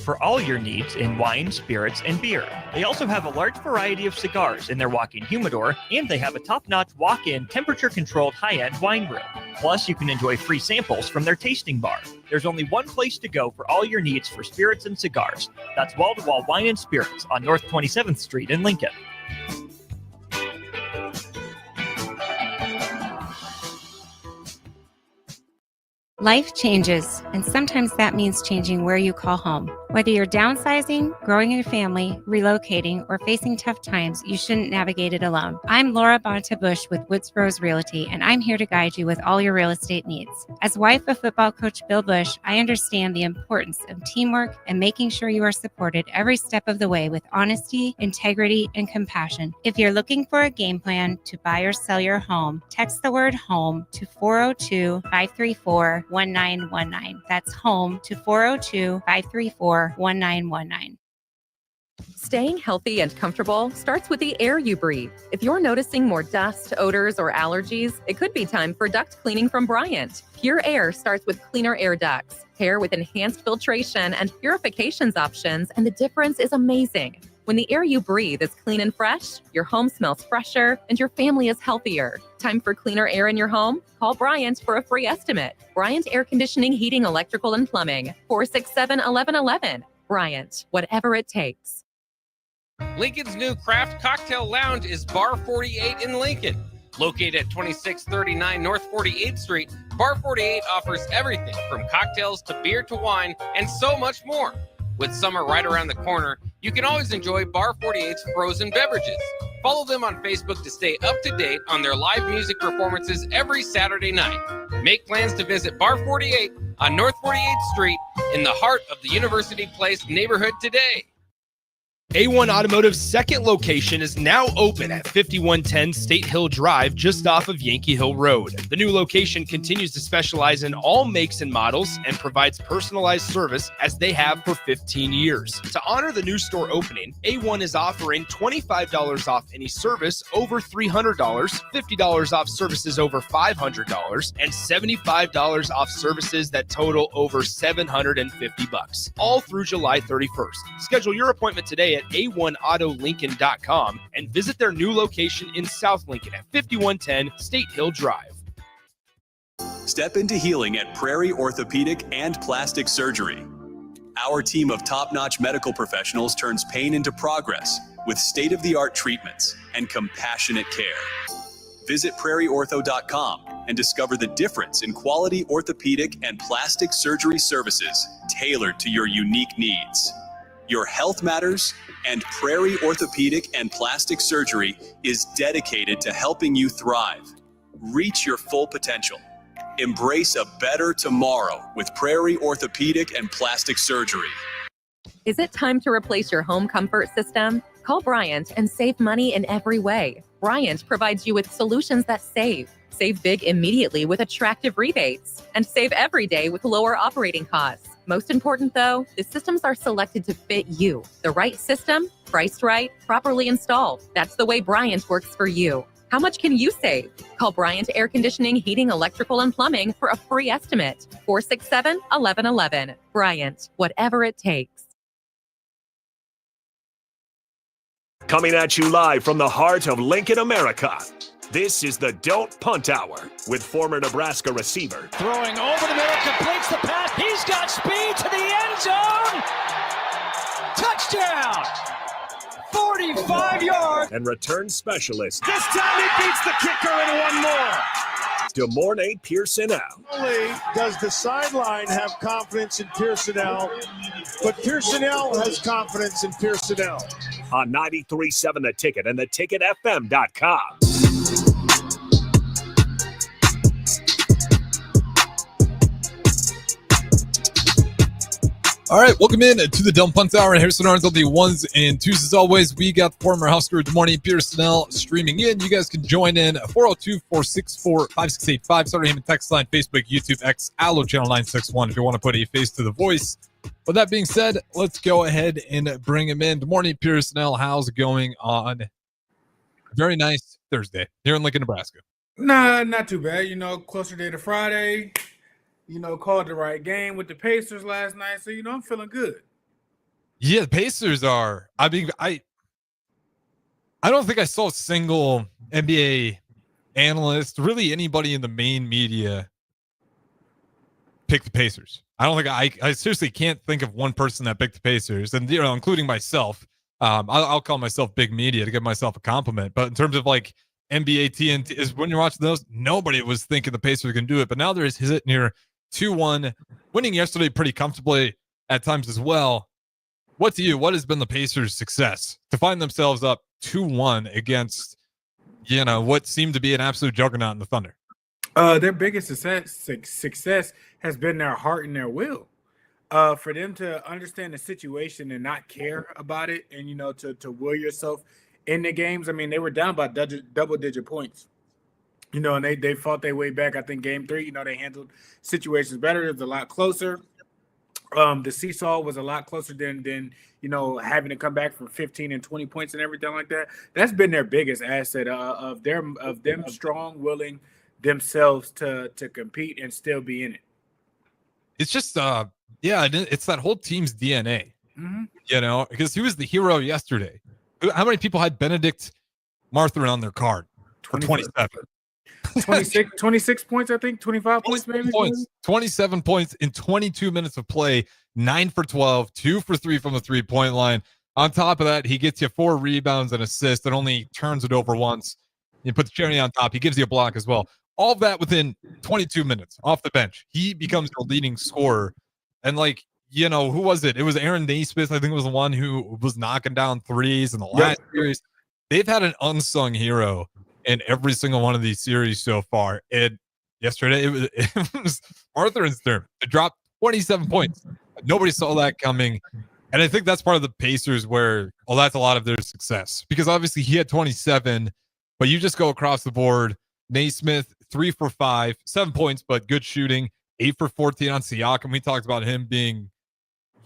for all your needs in wine, spirits, and beer. They also have a large variety of cigars in their walk-in humidor, and they have a top-notch walk-in temperature-controlled high-end wine room. Plus, you can enjoy free samples from their tasting bar. There's only one place to go for all your needs for spirits and cigars. That's Wall to Wall Wine and Spirits on North 27th Street in Lincoln. Life changes, and sometimes that means changing where you call home. Whether you're downsizing, growing your family, relocating, or facing tough times, you shouldn't navigate it alone. I'm Laura Bonta-Bush with Woods Rose Realty, and I'm here to guide you with all your real estate needs. As wife of football coach Bill Bush, I understand the importance of teamwork and making sure you are supported every step of the way with honesty, integrity, and compassion. If you're looking for a game plan to buy or sell your home, text the word HOME to 402-534-1919. That's HOME to 402-534-1919. Staying healthy and comfortable starts with the air you breathe. If you're noticing more dust, odors, or allergies, it could be time for duct cleaning from Bryant. Pure Air starts with cleaner air ducts, pair with enhanced filtration and purifications options, and the difference is amazing. When the air you breathe is clean and fresh, your home smells fresher, and your family is healthier. Time for cleaner air in your home? Call Bryant for a free estimate. Bryant Air Conditioning, Heating, Electrical, and Plumbing. 467-1111. Bryant, whatever it takes. Lincoln's new craft cocktail lounge is Bar 48 in Lincoln. Located at 2639 North 48th Street, Bar 48 offers everything from cocktails to beer to wine and so much more. With summer right around the corner, you can always enjoy Bar 48's frozen beverages. Follow them on Facebook to stay up to date on their live music performances every Saturday night. Make plans to visit Bar 48 on North 48th Street in the heart of the University Place neighborhood today. A1 Automotive's second location is now open at 5110 State Hill Drive, just off of Yankee Hill Road. The new location continues to specialize in all makes and models and provides personalized service as they have for 15 years. To honor the new store opening, A1 is offering $25 off any service over $300, $50 off services over $500, and $75 off services that total over $750, all through July 31st. Schedule your appointment today at a1autolincoln.com and visit their new location in South Lincoln at 5110 State Hill Drive. Step into healing at Prairie Orthopedic and Plastic Surgery. Our team of top-notch medical professionals turns pain into progress with state-of-the-art treatments and compassionate care. Visit prairieortho.com and discover the difference in quality orthopedic and plastic surgery services tailored to your unique needs. Your health matters, and Prairie Orthopedic and Plastic Surgery is dedicated to helping you thrive. Reach your full potential. Embrace a better tomorrow with Prairie Orthopedic and Plastic Surgery. Is it time to replace your home comfort system? Call Bryant and save money in every way. Bryant provides you with solutions that save. Save big immediately with attractive rebates, and save every day with lower operating costs. Most important, though, the systems are selected to fit you. The right system, priced right, properly installed. That's the way Bryant works for you. How much can you save? Call Bryant Air Conditioning, Heating, Electrical, and Plumbing for a free estimate. 467-1111. Bryant, whatever it takes. Coming at you live from the heart of Lincoln, America. This is the Don't Punt Hour with former Nebraska receiver. Throwing over the middle, completes the pass. He's got speed to the end zone. Touchdown. 45 yards. And return specialist. This time he beats the kicker in one more. DeMornay Pierson-El. Not only does the sideline have confidence in Pierson-El, but Pierson-El has confidence in Pierson-El. On 93.7 The Ticket and theticketfm.com. All right, welcome in to the Dumb Punt Hour. Harrison Arns on the ones and twos. As always, we got the former Husker DeMornay Pierson-El streaming in. You guys can join in 402-464-5685. Starting him in text line, Facebook, YouTube, X, Allo Channel 961 if you want to put a face to the voice. With that being said, let's go ahead and bring him in. DeMornay Pierson-El, how's it going on a very nice Thursday here in Lincoln, Nebraska? Nah, not too bad. You know, closer day to Friday. You know, called the right game with the Pacers last night. So, you know, I'm feeling good. Yeah, the Pacers are. I mean, I don't think I saw a single NBA analyst, really anybody in the main media, pick the Pacers. I don't think I seriously can't think of one person that picked the Pacers, and including myself. I'll call myself big media to give myself a compliment. But in terms of like NBA TNT, is when you're watching those, nobody was thinking the Pacers can do it. But now they're hitting near 2-1, winning yesterday pretty comfortably at times as well. What has been the Pacers' success to find themselves up 2-1 against, what seemed to be an absolute juggernaut in the Thunder? Their biggest success has been their heart and their will. For them to understand the situation and not care about it, and to will yourself in the games. I mean, they were down by double-digit points, and they fought their way back. I think game 3, they handled situations better. It was a lot closer. The seesaw was a lot closer than having to come back from 15 and 20 points and everything like that. That's been their biggest asset of them strong, willing themselves to compete and still be in it. It's just it's that whole team's DNA. Mm-hmm. Because he was the hero yesterday. How many people had Benedict Martha on their card for 27? 26 points, I think. 25 points, maybe. 27 points in 22 minutes of play. 9 for 12, 2 for 3 from the 3-point line. On top of that, he gets you 4 rebounds and assists and only turns it over once. You put the cherry on top. He gives you a block as well. All of that within 22 minutes off the bench. He becomes your leading scorer. And who was it? It was Aaron Naismith, I think, was the one who was knocking down threes in the last series. They've had an unsung hero in every single one of these series so far. And yesterday, it was Arthur and Sturm to drop 27 points. Nobody saw that coming. And I think that's part of the Pacers where, that's a lot of their success. Because obviously he had 27, but you just go across the board. Naismith, 3 for 5, 7 points, but good shooting. 8 for 14 on Siakam. We talked about him being,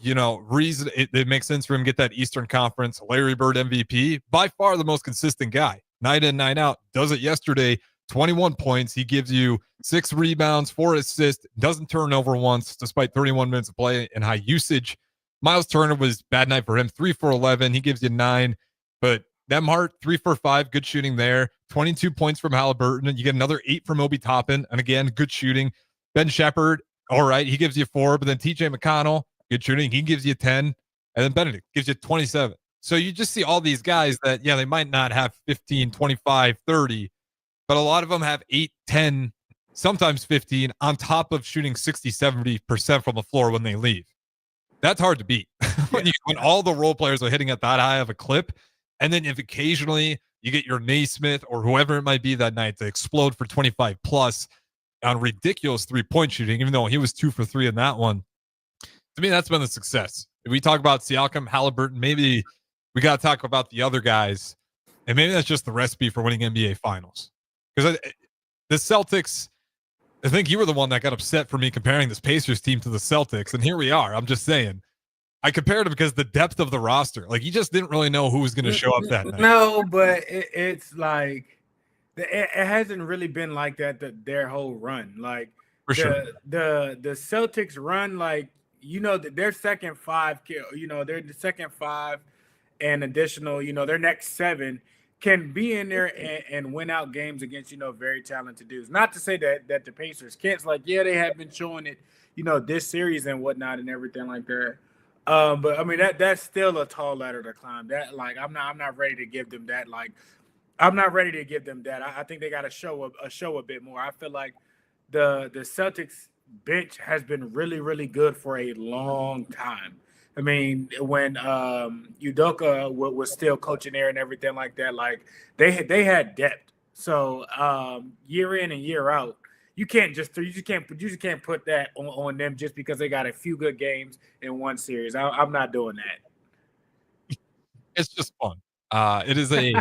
reason it makes sense for him to get that Eastern Conference Larry Bird MVP. By far the most consistent guy. Night in, night out. Does it yesterday. 21 points. He gives you 6 rebounds, 4 assists. Doesn't turn over once, despite 31 minutes of play and high usage. Miles Turner was bad night for him. 3 for 11. He gives you 9. But Demhart, 3 for 5. Good shooting there. 22 points from Halliburton. And you get another 8 from Obi Toppin. And again, good shooting. Ben Shepherd, all right. He gives you 4. But then TJ McConnell, good shooting. He gives you 10. And then Benedict gives you 27. So you just see all these guys that, they might not have 15, 25, 30, but a lot of them have 8, 10, sometimes 15 on top of shooting 60, 70% from the floor when they leave. That's hard to beat when all the role players are hitting at that high of a clip. And then if occasionally you get your Naismith or whoever it might be that night to explode for 25 plus on ridiculous 3-point shooting, even though he was 2 for 3 in that one. To me, that's been the success. If we talk about Siakam, Halliburton, maybe we got to talk about the other guys. And maybe that's just the recipe for winning NBA Finals. Because the Celtics, I think you were the one that got upset for me comparing this Pacers team to the Celtics. And here we are. I'm just saying. I compared it because the depth of the roster. Like, you just didn't really know who was going to show up that night. No, but it's like it hasn't really been like that their whole run. Like, for sure. The Celtics run, like, their second 5, they're the second 5 and additional, their next 7 can be in there and win out games against, very talented dudes. Not to say that the Pacers can't. It's like, they have been showing it, this series and whatnot and everything like that. But I mean, that's still a tall ladder to climb. That, like, I'm not ready to give them that. Like, I'm not ready to give them that. I think they got to show a bit more. I feel like the Celtics bench has been really, really good for a long time. I mean, when Udoka was still coaching there and everything like that, like they had depth. So year in and year out, you can't put that on them just because they got a few good games in one series. I'm not doing that. It's just fun. It is a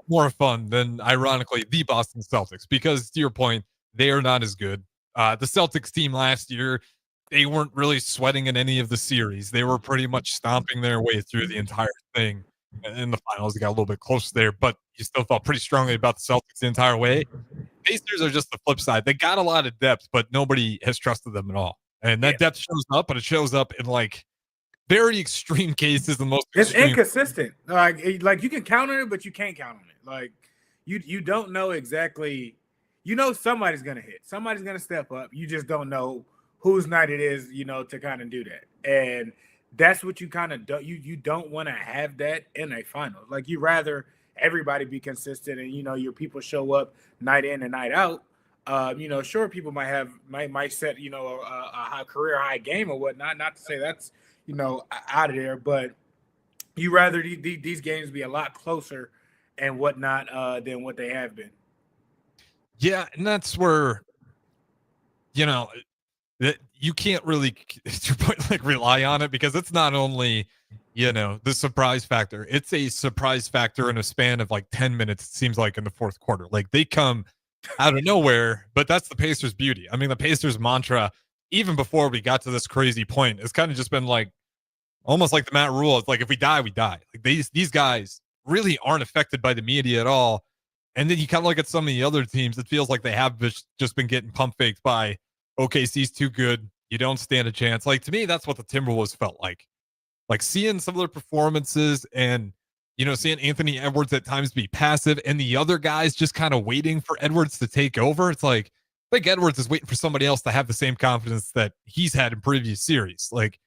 more fun than, ironically, the Boston Celtics, because to your point, they are not as good. The Celtics team last year, they weren't really sweating in any of the series. They were pretty much stomping their way through the entire thing. In the finals, they got a little bit close there, but you still felt pretty strongly about the Celtics the entire way. Pacers are just the flip side. They got a lot of depth, but nobody has trusted them at all. And that depth shows up, but it shows up in, like, very extreme cases, the most It's extreme. inconsistent. Like you can count on it, but you can't count on it. Like you don't know exactly. You know somebody's gonna hit. Somebody's gonna step up. You just don't know whose night it is. To kind of do that, and that's what you kind of do. You don't want to have that in a final. Like you rather everybody be consistent, and your people show up night in and night out. Sure, people might set a high career high game or whatnot. Not to say that's out of there, but you rather these games be a lot closer and whatnot than what they have been. Yeah, and that's where that you can't really, to your point, like rely on it, because it's not only the surprise factor. It's a surprise factor in a span of like 10 minutes. It seems like in the fourth quarter, like they come out of nowhere. But that's the Pacers' beauty. I mean, the Pacers' mantra, even before we got to this crazy point, it's kind of just been like almost like the Matt Rule. It's like if we die, we die. Like these guys really aren't affected by the media at all. And then you kind of look at some of the other teams. It feels like they have just been getting pump faked by OKC's too good. You don't stand a chance. Like to me, that's what the Timberwolves felt like. Like seeing some of their performances and seeing Anthony Edwards at times be passive and the other guys just kind of waiting for Edwards to take over. It's like I think Edwards is waiting for somebody else to have the same confidence that he's had in previous series. Like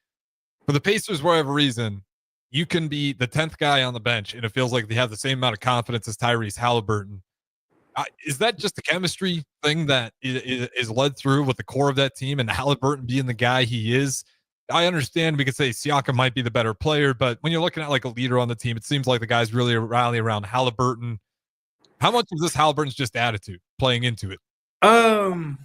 for the Pacers, for whatever reason, you can be the 10th guy on the bench and it feels like they have the same amount of confidence as Tyrese Halliburton. Is that just the chemistry thing that is led through with the core of that team and Halliburton being the guy he is? I understand we could say Siakam might be the better player, but when you're looking at like a leader on the team, it seems like the guys really rally around Halliburton. How much of this Halliburton's just attitude playing into it? I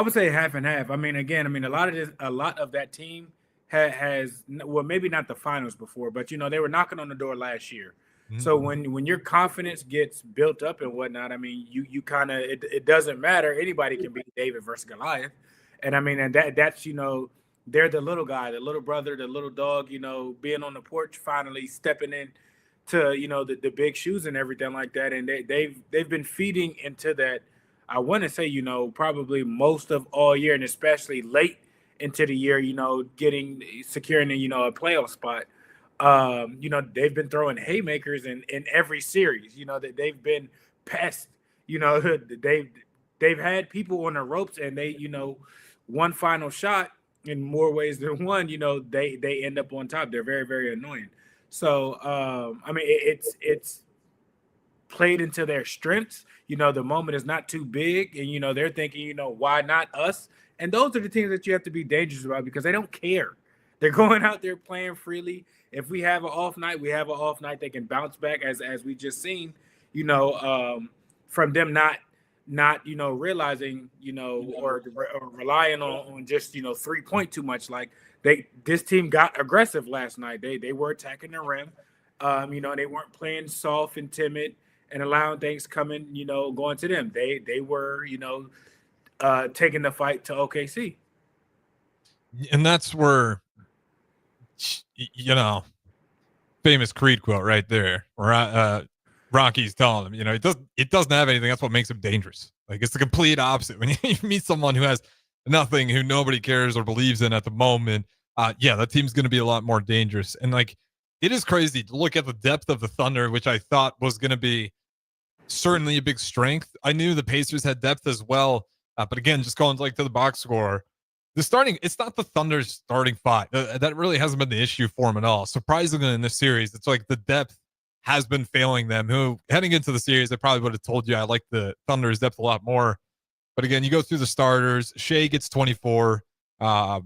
would say half and half. I mean, a lot of that team has well, maybe not the finals before, but they were knocking on the door last year. Mm-hmm. So when your confidence gets built up and whatnot, I mean, you kind of it doesn't matter. Anybody can beat David versus Goliath. And that's they're the little guy, the little brother, the little dog, being on the porch, finally stepping in to the big shoes and everything like that. And they've been feeding into that. I want to say probably most of all year, and especially late into the year, securing a playoff spot. They've been throwing haymakers in every series. That they've been pests. They've had people on the ropes, and they one final shot in more ways than one, they end up on top. They're very, very annoying. So, it's played into their strengths. The moment is not too big, and, they're thinking, why not us? And those are the teams that you have to be dangerous about because they don't care. They're going out there playing freely. If we have an off night, we have an off night. They can bounce back as we just seen, from them not realizing, or relying on just, 3-point too much. Like this team got aggressive last night. They were attacking the rim. They weren't playing soft and timid and allowing things coming, going to them. They were, taking the fight to OKC. And that's where, famous Creed quote right there, where Rocky's telling him, it doesn't have anything. That's what makes him dangerous. Like it's the complete opposite. When you meet someone who has nothing, who nobody cares or believes in at the moment, that team's going to be a lot more dangerous. And like, it is crazy to look at the depth of the Thunder, which I thought was going to be certainly a big strength. I knew the Pacers had depth as well. But again, just going to the box score, it's not the Thunder's starting five. That really hasn't been the issue for them at all. Surprisingly in this series, it's like the depth has been failing them, who heading into the series, I probably would have told you I like the Thunder's depth a lot more. But again, you go through the starters. Shea gets 24. Lost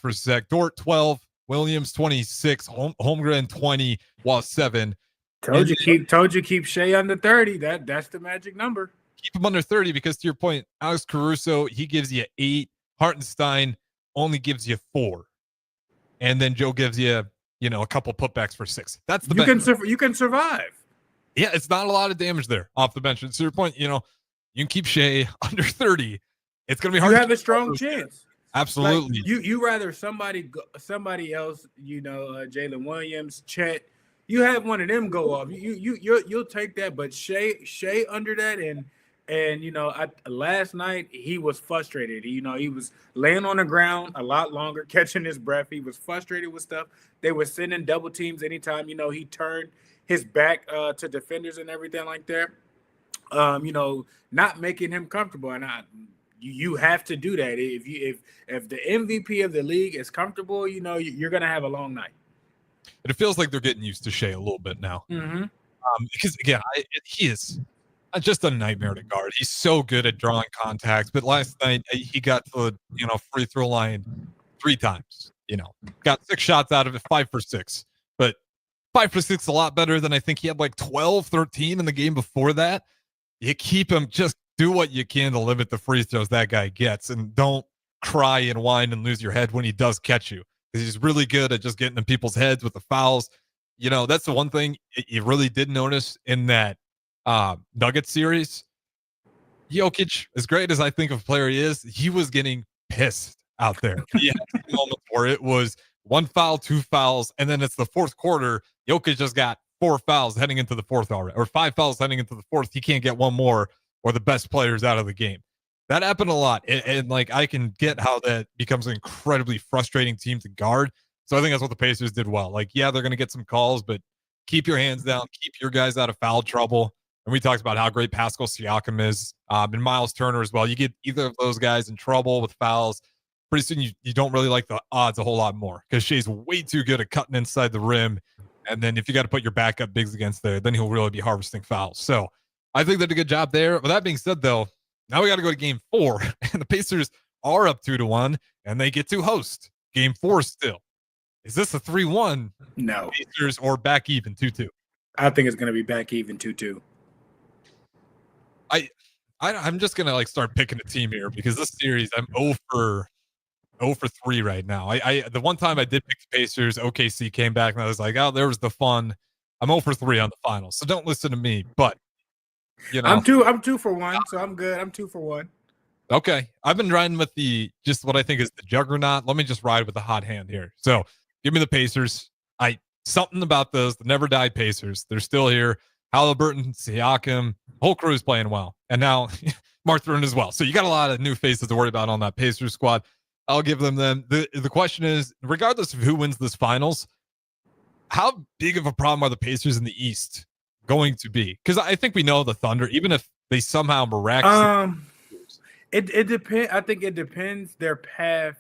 for a sec. Dort 12. Williams 26. Holmgren 20. Wall 7. Told you keep Shea under 30. That's the magic number. Keep him under 30 because, to your point, Alex Caruso, he gives you 8. Hartenstein only gives you 4. And then Joe gives you, a couple putbacks for 6. That's the you can survive. Yeah, it's not a lot of damage there off the bench. And to your point, you can keep Shea under 30. It's going to be hard. You have a strong chance. Absolutely. Like you rather somebody else, Jalen Williams, Chet, you have one of them go off. You'll take that, but Shea under that, and And last night he was frustrated. He was laying on the ground a lot longer, catching his breath. He was frustrated with stuff. They were sending double teams anytime he turned his back to defenders and everything like that. Not making him comfortable. And you have to do that if the MVP of the league is comfortable. You're gonna have a long night. And it feels like they're getting used to Shea a little bit now. Mm-hmm. Because again, he is just a nightmare to guard. He's so good at drawing contacts, but last night he got to the free throw line 3 times. Got 6 shots out of it, 5 for 6. But 5 for 6 is a lot better than I think he had like 12, 13 in the game before that. You keep him, just do what you can to limit the free throws that guy gets, and don't cry and whine and lose your head when he does catch you. Because he's really good at just getting in people's heads with the fouls. That's the one thing you really did notice in that Nuggets series. Jokic, as great as I think of a player he is, he was getting pissed out there. He had moments where it was 1 foul, 2 fouls, and then it's the fourth quarter. Jokic just got 4 fouls heading into the fourth already, or 5 fouls heading into the fourth. He can't get one more, or the best players out of the game. That happened a lot, and like I can get how that becomes an incredibly frustrating team to guard. So I think that's what the Pacers did well. Like, yeah, they're going to get some calls, but keep your hands down, keep your guys out of foul trouble. And we talked about how great Pascal Siakam is, and Miles Turner as well. You get either of those guys in trouble with fouls, pretty soon you don't really like the odds a whole lot more, because Shea's way too good at cutting inside the rim. And then if you got to put your backup bigs against there, then he'll really be harvesting fouls. So I think they did a good job there. With that being said, though, now we got to go to game 4, and the Pacers are up 2-1, and they get to host game 4 still. Is this a 3-1? No. Pacers, or back even 2-2? I think it's going to be back even 2-2. I'm just going to start picking a team here, because this series I'm 0 for 3 right now. The one time I did pick the Pacers, OKC came back and I was like, oh, there was the fun. I'm 0 for 3 on the finals, so don't listen to me. But I'm 2 for 1, so I'm good. I'm 2 for 1. Okay, I've been riding with just what I think is the juggernaut. Let me just ride with the hot hand here. So give me the Pacers. Something about those, the never die Pacers. They're still here. Halliburton, Siakam, whole crew is playing well, and now Mark Thurman as well. So you got a lot of new faces to worry about on that Pacers squad. I'll give them. The question is, regardless of who wins this finals, how big of a problem are the Pacers in the East going to be? Because I think we know the Thunder, even if they somehow miraculously. It depends. I think it depends their path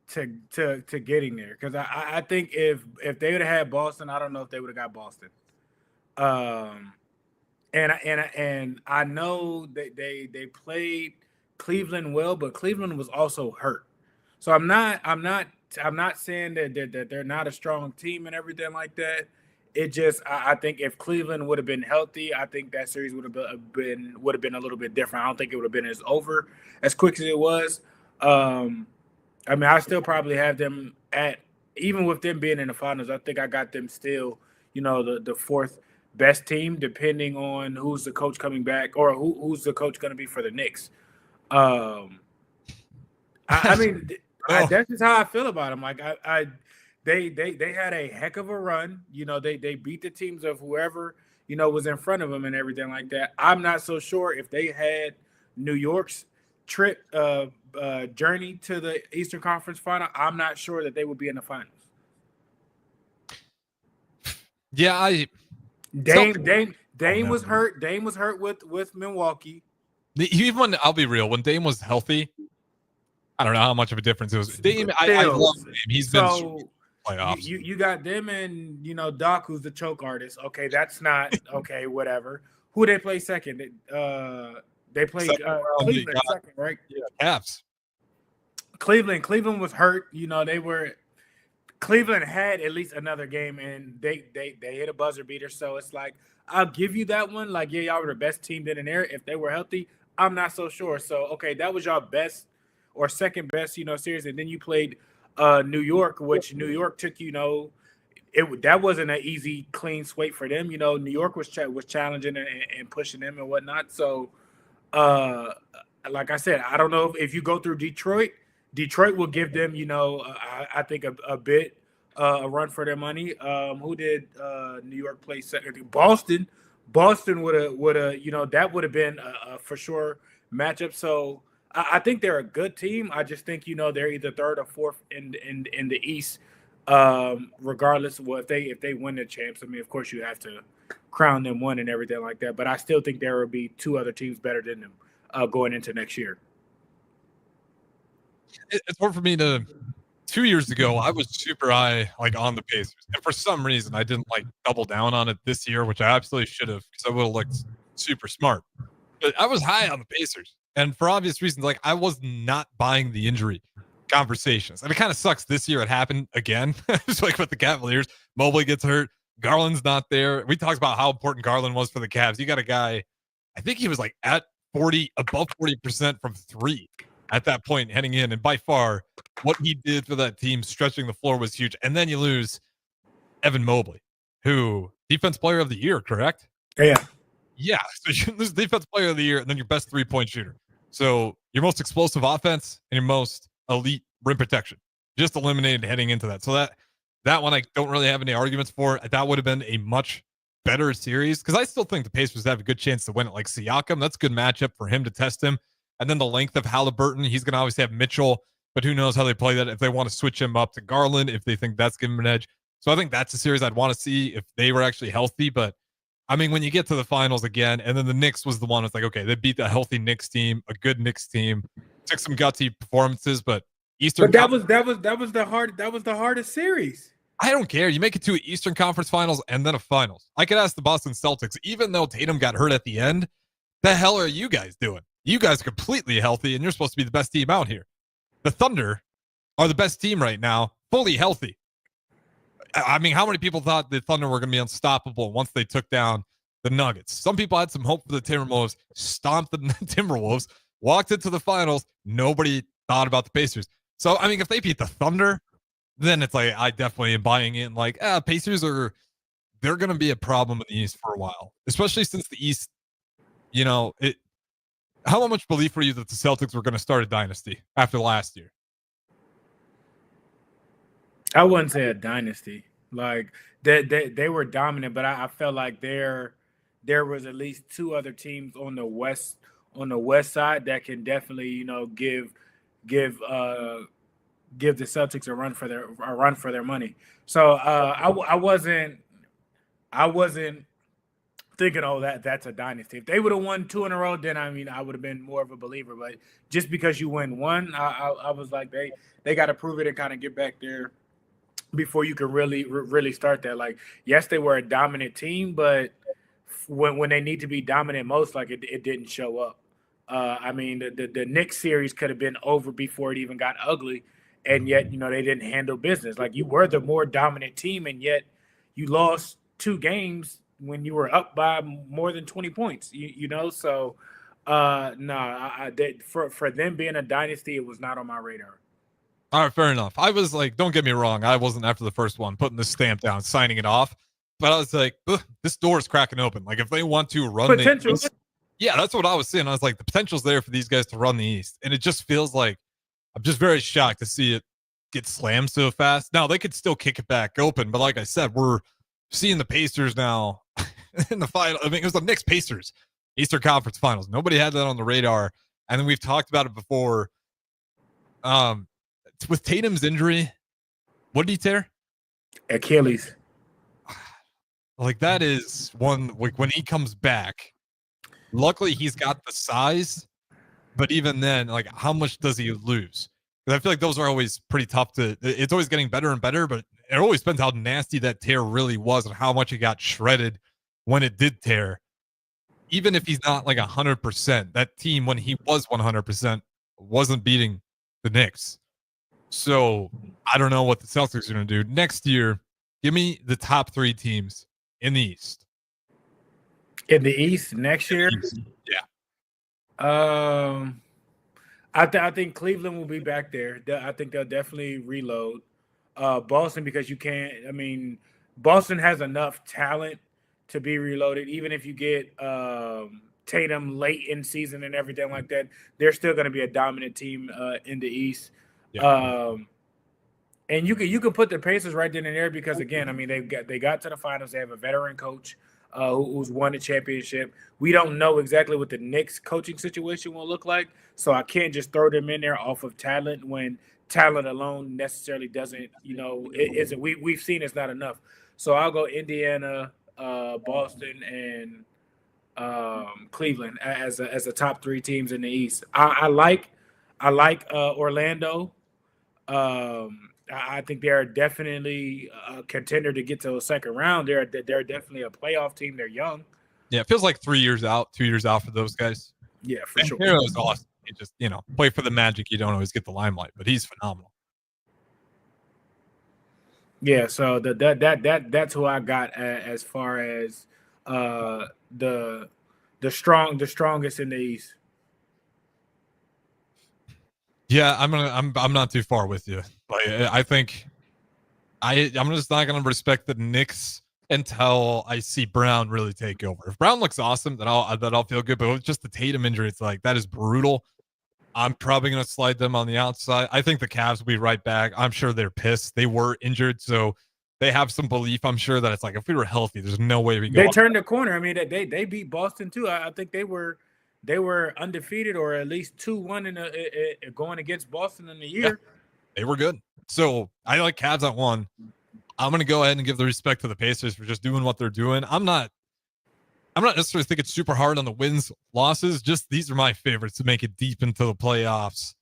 to getting there. Because I think if they would have had Boston, I don't know if they would have got Boston. And I know that they played Cleveland well, but Cleveland was also hurt. So I'm not saying that they're not a strong team and everything like that. It just I think if Cleveland would have been healthy, I think that series would have been a little bit different. I don't think it would have been as over as quick as it was. I still probably have them at, even with them being in the finals, I think I got them still, the fourth best team, depending on who's the coach coming back, or who's the coach going to be for the Knicks. That's just how I feel about them. Like they had a heck of a run. They beat the teams of whoever was in front of them and everything like that. I'm not so sure if they had New York's trip journey to the Eastern Conference Final. I'm not sure that they would be in the finals. Yeah, Dame was hurt. Dame was hurt with Milwaukee. Even when, I'll be real, when Dame was healthy, I don't know how much of a difference it was. Dame, I love Dame. He's been playoffs. You got them and Doc, who's the choke artist. Okay, that's not okay. Whatever. Who they play second? They played Cleveland second, right? Yeah, Cavs. Cleveland was hurt. Cleveland had at least another game, and they hit a buzzer beater. So it's like, I'll give you that one. Like, yeah, y'all were the best team in there. If they were healthy, I'm not so sure. So, okay, that was y'all best or second best, series. And then you played New York, which New York took, that wasn't an easy, clean sweep for them. New York was challenging and pushing them and whatnot. So, like I said, I don't know if you go through Detroit will give them, I think a bit a run for their money. Who did New York play second? Boston Boston would have, that would have been a for sure matchup. So I think they're a good team. I just think, they're either third or fourth in the East, regardless of what if they win the champs. I mean, of course, you have to crown them one and everything like that. But I still think there will be two other teams better than them going into next year. It's hard for me to. 2 years ago, I was super high on the Pacers, and for some reason, I didn't double down on it this year, which I absolutely should have because I would have looked super smart. But I was high on the Pacers, and for obvious reasons, I was not buying the injury conversations, and it kind of sucks. This year, it happened again. It's with the Cavaliers, Mobley gets hurt, Garland's not there. We talked about how important Garland was for the Cavs. You got a guy, I think he was at 40, above 40% from three at that point heading in, and by far what he did for that team stretching the floor was huge. And then you lose Evan Mobley, who defense player of the year, correct? Yeah. So you lose defense player of the year and then your best 3-point shooter. So your most explosive offense and your most elite rim protection just eliminated heading into that. So that one I don't really have any arguments for. That would have been a much better series because I still think the Pacers have a good chance to win it. Siakam, that's a good matchup for him to test him. And then the length of Halliburton, he's going to obviously have Mitchell, but who knows how they play that if they want to switch him up to Garland, if they think that's giving him an edge. So I think that's a series I'd want to see if they were actually healthy. But I mean, when you get to the finals again, and then the Knicks was the one, it's okay, they beat a healthy Knicks team, a good Knicks team, took some gutsy performances, but Eastern. But that was the hardest series. I don't care. You make it to an Eastern Conference Finals and then a Finals. I could ask the Boston Celtics, even though Tatum got hurt at the end, the hell are you guys doing? You guys are completely healthy, and you're supposed to be the best team out here. The Thunder are the best team right now, fully healthy. I mean, how many people thought the Thunder were going to be unstoppable once they took down the Nuggets? Some people had some hope for the Timberwolves, stomped the Timberwolves, walked into the finals. Nobody thought about the Pacers. So, I mean, if they beat the Thunder, then it's I definitely am buying in. Pacers they're going to be a problem in the East for a while, especially since the East, how much belief were you that the Celtics were going to start a dynasty after last year? I wouldn't say a dynasty. They were dominant, but I felt like there was at least two other teams on the west side that can definitely give the Celtics a run for their money. So I wasn't thinking, that's a dynasty. If they would have won 2 in a row, then I would have been more of a believer. But just because you win one, I was like, they got to prove it and kind of get back there before you can really start that. Yes, they were a dominant team, but when they need to be dominant most, it didn't show up. The Knicks series could have been over before it even got ugly, and yet they didn't handle business. You were the more dominant team, and yet you lost 2 games when you were up by more than 20 points, So, for them being a dynasty, it was not on my radar. All right, fair enough. I was don't get me wrong. I wasn't after the first one, putting the stamp down, signing it off. But I was this door is cracking open. If they want to run potential. the East, yeah, that's what I was saying. I was the potential's there for these guys to run the East. And it just feels I'm just very shocked to see it get slammed so fast. Now, they could still kick it back open. But like I said, we're seeing the Pacers now in the final. I mean, it was the Knicks Pacers Eastern Conference Finals. Nobody had that on the radar. And then we've talked about it before. With Tatum's injury, what did he tear? Achilles. That is one, when he comes back, luckily he's got the size, but even then, how much does he lose? Because I feel those are always pretty tough it's always getting better and better, but it always depends how nasty that tear really was and how much it got shredded when it did tear. Even if he's not 100%, that team, when he was 100%, wasn't beating the Knicks. So I don't know what the Celtics are going to do next year. Give me the top 3 teams in the East. In the East next year? Yeah. I think Cleveland will be back there. I think they'll definitely reload. Boston, because you can't. Boston has enough talent to be reloaded. Even if you get Tatum late in season and everything like that, they're still going to be a dominant team in the East. Yeah. And you can put the Pacers right then and there because again, they got to the finals. They have a veteran coach. who's won a championship. We don't know exactly what the Knicks coaching situation will look like, so I can't just throw them in there off of talent when talent alone necessarily doesn't, it isn't. We've seen it's not enough. So I'll go Indiana, Boston, and Cleveland as a top 3 teams in the East. I like Orlando. I think they're definitely a contender to get to a second round. They're definitely a playoff team. They're young. Yeah, it feels like 3 years out, 2 years out for those guys. Yeah, for sure. Hero's awesome. He just, play for the Magic. You don't always get the limelight, but he's phenomenal. Yeah, so that's who I got as far as the strongest in the East. Yeah, I'm not too far with you. Like, I think I'm just not gonna respect the Knicks until I see Brown really take over. If Brown looks awesome, then I'll feel good. But with just the Tatum injury, it's like that is brutal. I'm probably gonna slide them on the outside. I think the Cavs will be right back. I'm sure they're pissed. They were injured, so they have some belief. I'm sure that it's like if we were healthy, there's no way we go. They turned the corner. I mean, they beat Boston too. I think they were undefeated or at least 2-1 in going against Boston in the year. Yeah, they were good. So I like Cavs at 1. I'm going to go ahead and give the respect to the Pacers for just doing what they're doing. I'm not necessarily thinking super hard on the wins, losses. Just these are my favorites to make it deep into the playoffs.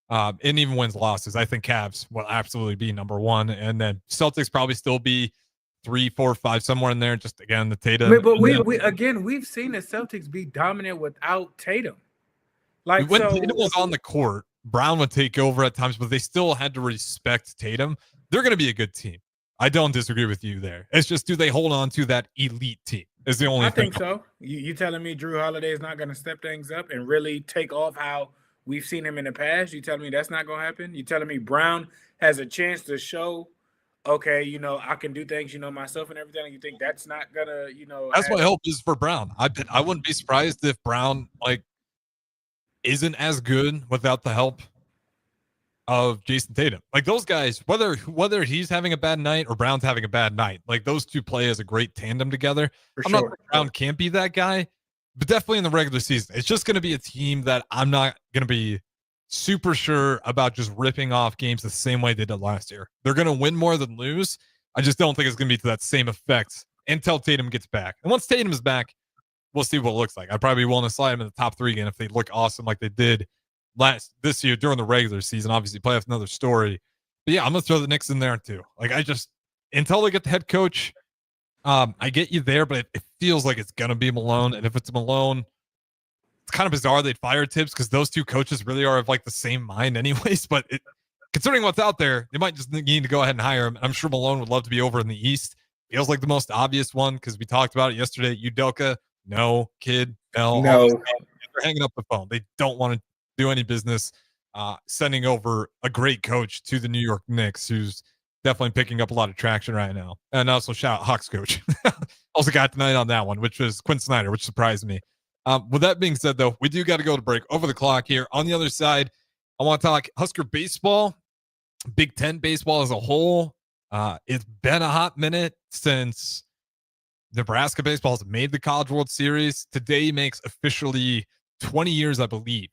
And even wins, losses. I think Cavs will absolutely be number 1. And then Celtics probably still be 3, 4, 5, somewhere in there. Just again, the Tatum. But we've seen the Celtics be dominant without Tatum. Like when Tatum was on the court, Brown would take over at times, but they still had to respect Tatum. They're going to be a good team. I don't disagree with you there. It's just, do they hold on to that elite team? Is the only thing. I think so. You telling me Drew Holiday is not going to step things up and really take off how we've seen him in the past? You telling me that's not going to happen? You telling me Brown has a chance to show, okay, I can do things, myself and everything, and you think that's not going to, That's what hope is for Brown. I wouldn't be surprised if Brown, isn't as good without the help of Jason Tatum. Like those guys, whether he's having a bad night or Brown's having a bad night, like those two play as a great tandem together. I'm not saying Brown can't be that guy, but definitely in the regular season, it's just going to be a team that I'm not going to be super sure about just ripping off games the same way they did last year. They're going to win more than lose. I just don't think it's going to be to that same effect until Tatum gets back. And once Tatum is back, we'll see what it looks like. I'd probably be willing to slide them in the top 3 again if they look awesome like they did this year during the regular season. Obviously, playoffs another story. But yeah, I'm gonna throw the Knicks in there too. Like until they get the head coach, I get you there, but it feels like it's gonna be Malone. And if it's Malone, it's kind of bizarre they'd fire Tibbs because those two coaches really are of like the same mind, anyways. But considering what's out there, they might just need to go ahead and hire him. I'm sure Malone would love to be over in the East. Feels like the most obvious one because we talked about it yesterday. Udoka, no. Kid, no. They're hanging up the phone. They don't want to do any business sending over a great coach to the New York Knicks, who's definitely picking up a lot of traction right now. And also shout out Hawks coach. Also got tonight on that one, which was Quinn Snyder, which surprised me. With that being said, though, we do got to go to break. Over the clock here. On the other side, I want to talk Husker baseball, Big Ten baseball as a whole. It's been a hot minute since Nebraska baseball has made the College World Series. Today makes officially 20 years, I believe.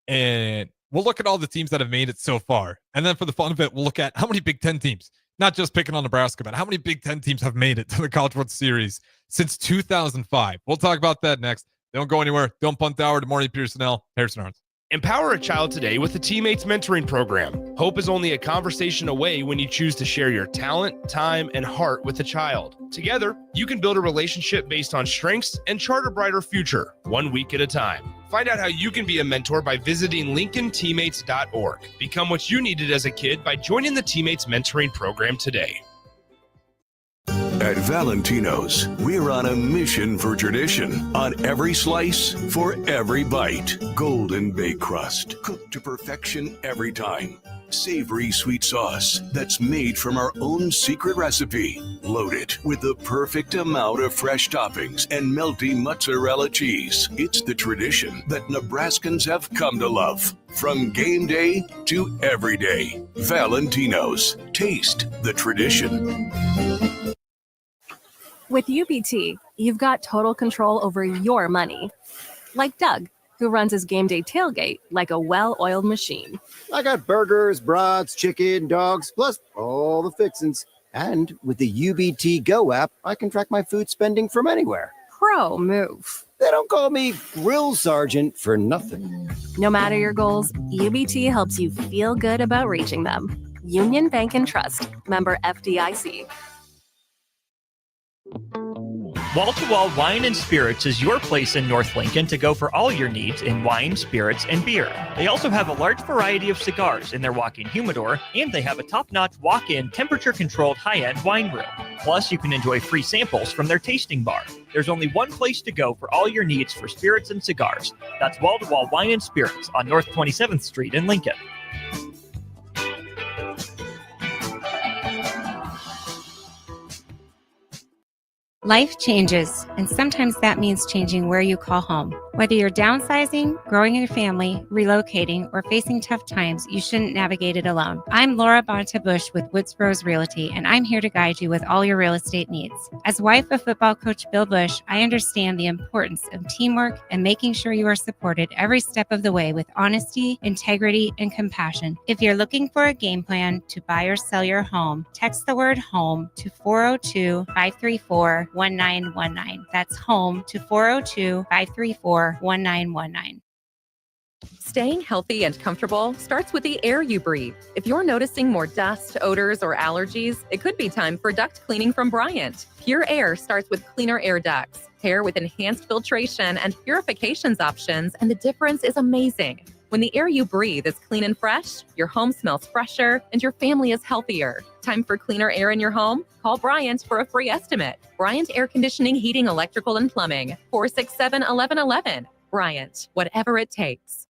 And we'll look at all the teams that have made it so far. And then for the fun of it, we'll look at how many Big Ten teams, not just picking on Nebraska, but how many Big Ten teams have made it to the College World Series since 2005. We'll talk about that next. Don't go anywhere. Don't punt hour. Good morning, Pierson-El. Harrison Arns. Empower a child today with the Teammates Mentoring Program. Hope is only a conversation away when you choose to share your talent, time, and heart with a child. Together, you can build a relationship based on strengths and chart a brighter future, 1 week at a time. Find out how you can be a mentor by visiting LincolnTeammates.org. Become what you needed as a kid by joining the Teammates Mentoring Program today. At Valentino's, we're on a mission for tradition. On every slice, for every bite. Golden baked crust, cooked to perfection every time. Savory sweet sauce that's made from our own secret recipe. Loaded with the perfect amount of fresh toppings and melty mozzarella cheese. It's the tradition that Nebraskans have come to love. From game day to every day. Valentino's. Taste the tradition. With UBT, you've got total control over your money. Like Doug, who runs his game day tailgate like a well-oiled machine. I got burgers, brats, chicken, dogs, plus all the fixins. And with the UBT Go app, I can track my food spending from anywhere. Pro move. They don't call me Grill Sergeant for nothing. No matter your goals, UBT helps you feel good about reaching them. Union Bank and Trust. Member FDIC. Wall-to-Wall Wine and Spirits is your place in North Lincoln to go for all your needs in wine, spirits, and beer. They also have a large variety of cigars in their walk-in humidor, and they have a top-notch walk-in temperature-controlled high-end wine room. Plus, you can enjoy free samples from their tasting bar. There's only one place to go for all your needs for spirits and cigars. That's Wall-to-Wall Wine and Spirits on North 27th Street in Lincoln. Life changes, and sometimes that means changing where you call home. Whether you're downsizing, growing your family, relocating, or facing tough times, you shouldn't navigate it alone. I'm Laura Bonta-Bush with Woods Bros Realty, and I'm here to guide you with all your real estate needs. As wife of football coach Bill Bush, I understand the importance of teamwork and making sure you are supported every step of the way with honesty, integrity, and compassion. If you're looking for a game plan to buy or sell your home, text the word HOME to 402-534-1919. That's HOME to 402-534-1919. Staying healthy and comfortable starts with the air you breathe. If you're noticing more dust, odors, or allergies, it could be time for duct cleaning from Bryant. Pure Air starts with cleaner air ducts, hair with enhanced filtration and purifications options, and the difference is amazing. When the air you breathe is clean and fresh, your home smells fresher and your family is healthier. Time for cleaner air in your home? Call Bryant for a free estimate. Bryant Air Conditioning, Heating, Electrical, and Plumbing. 467-1111. Bryant, whatever it takes.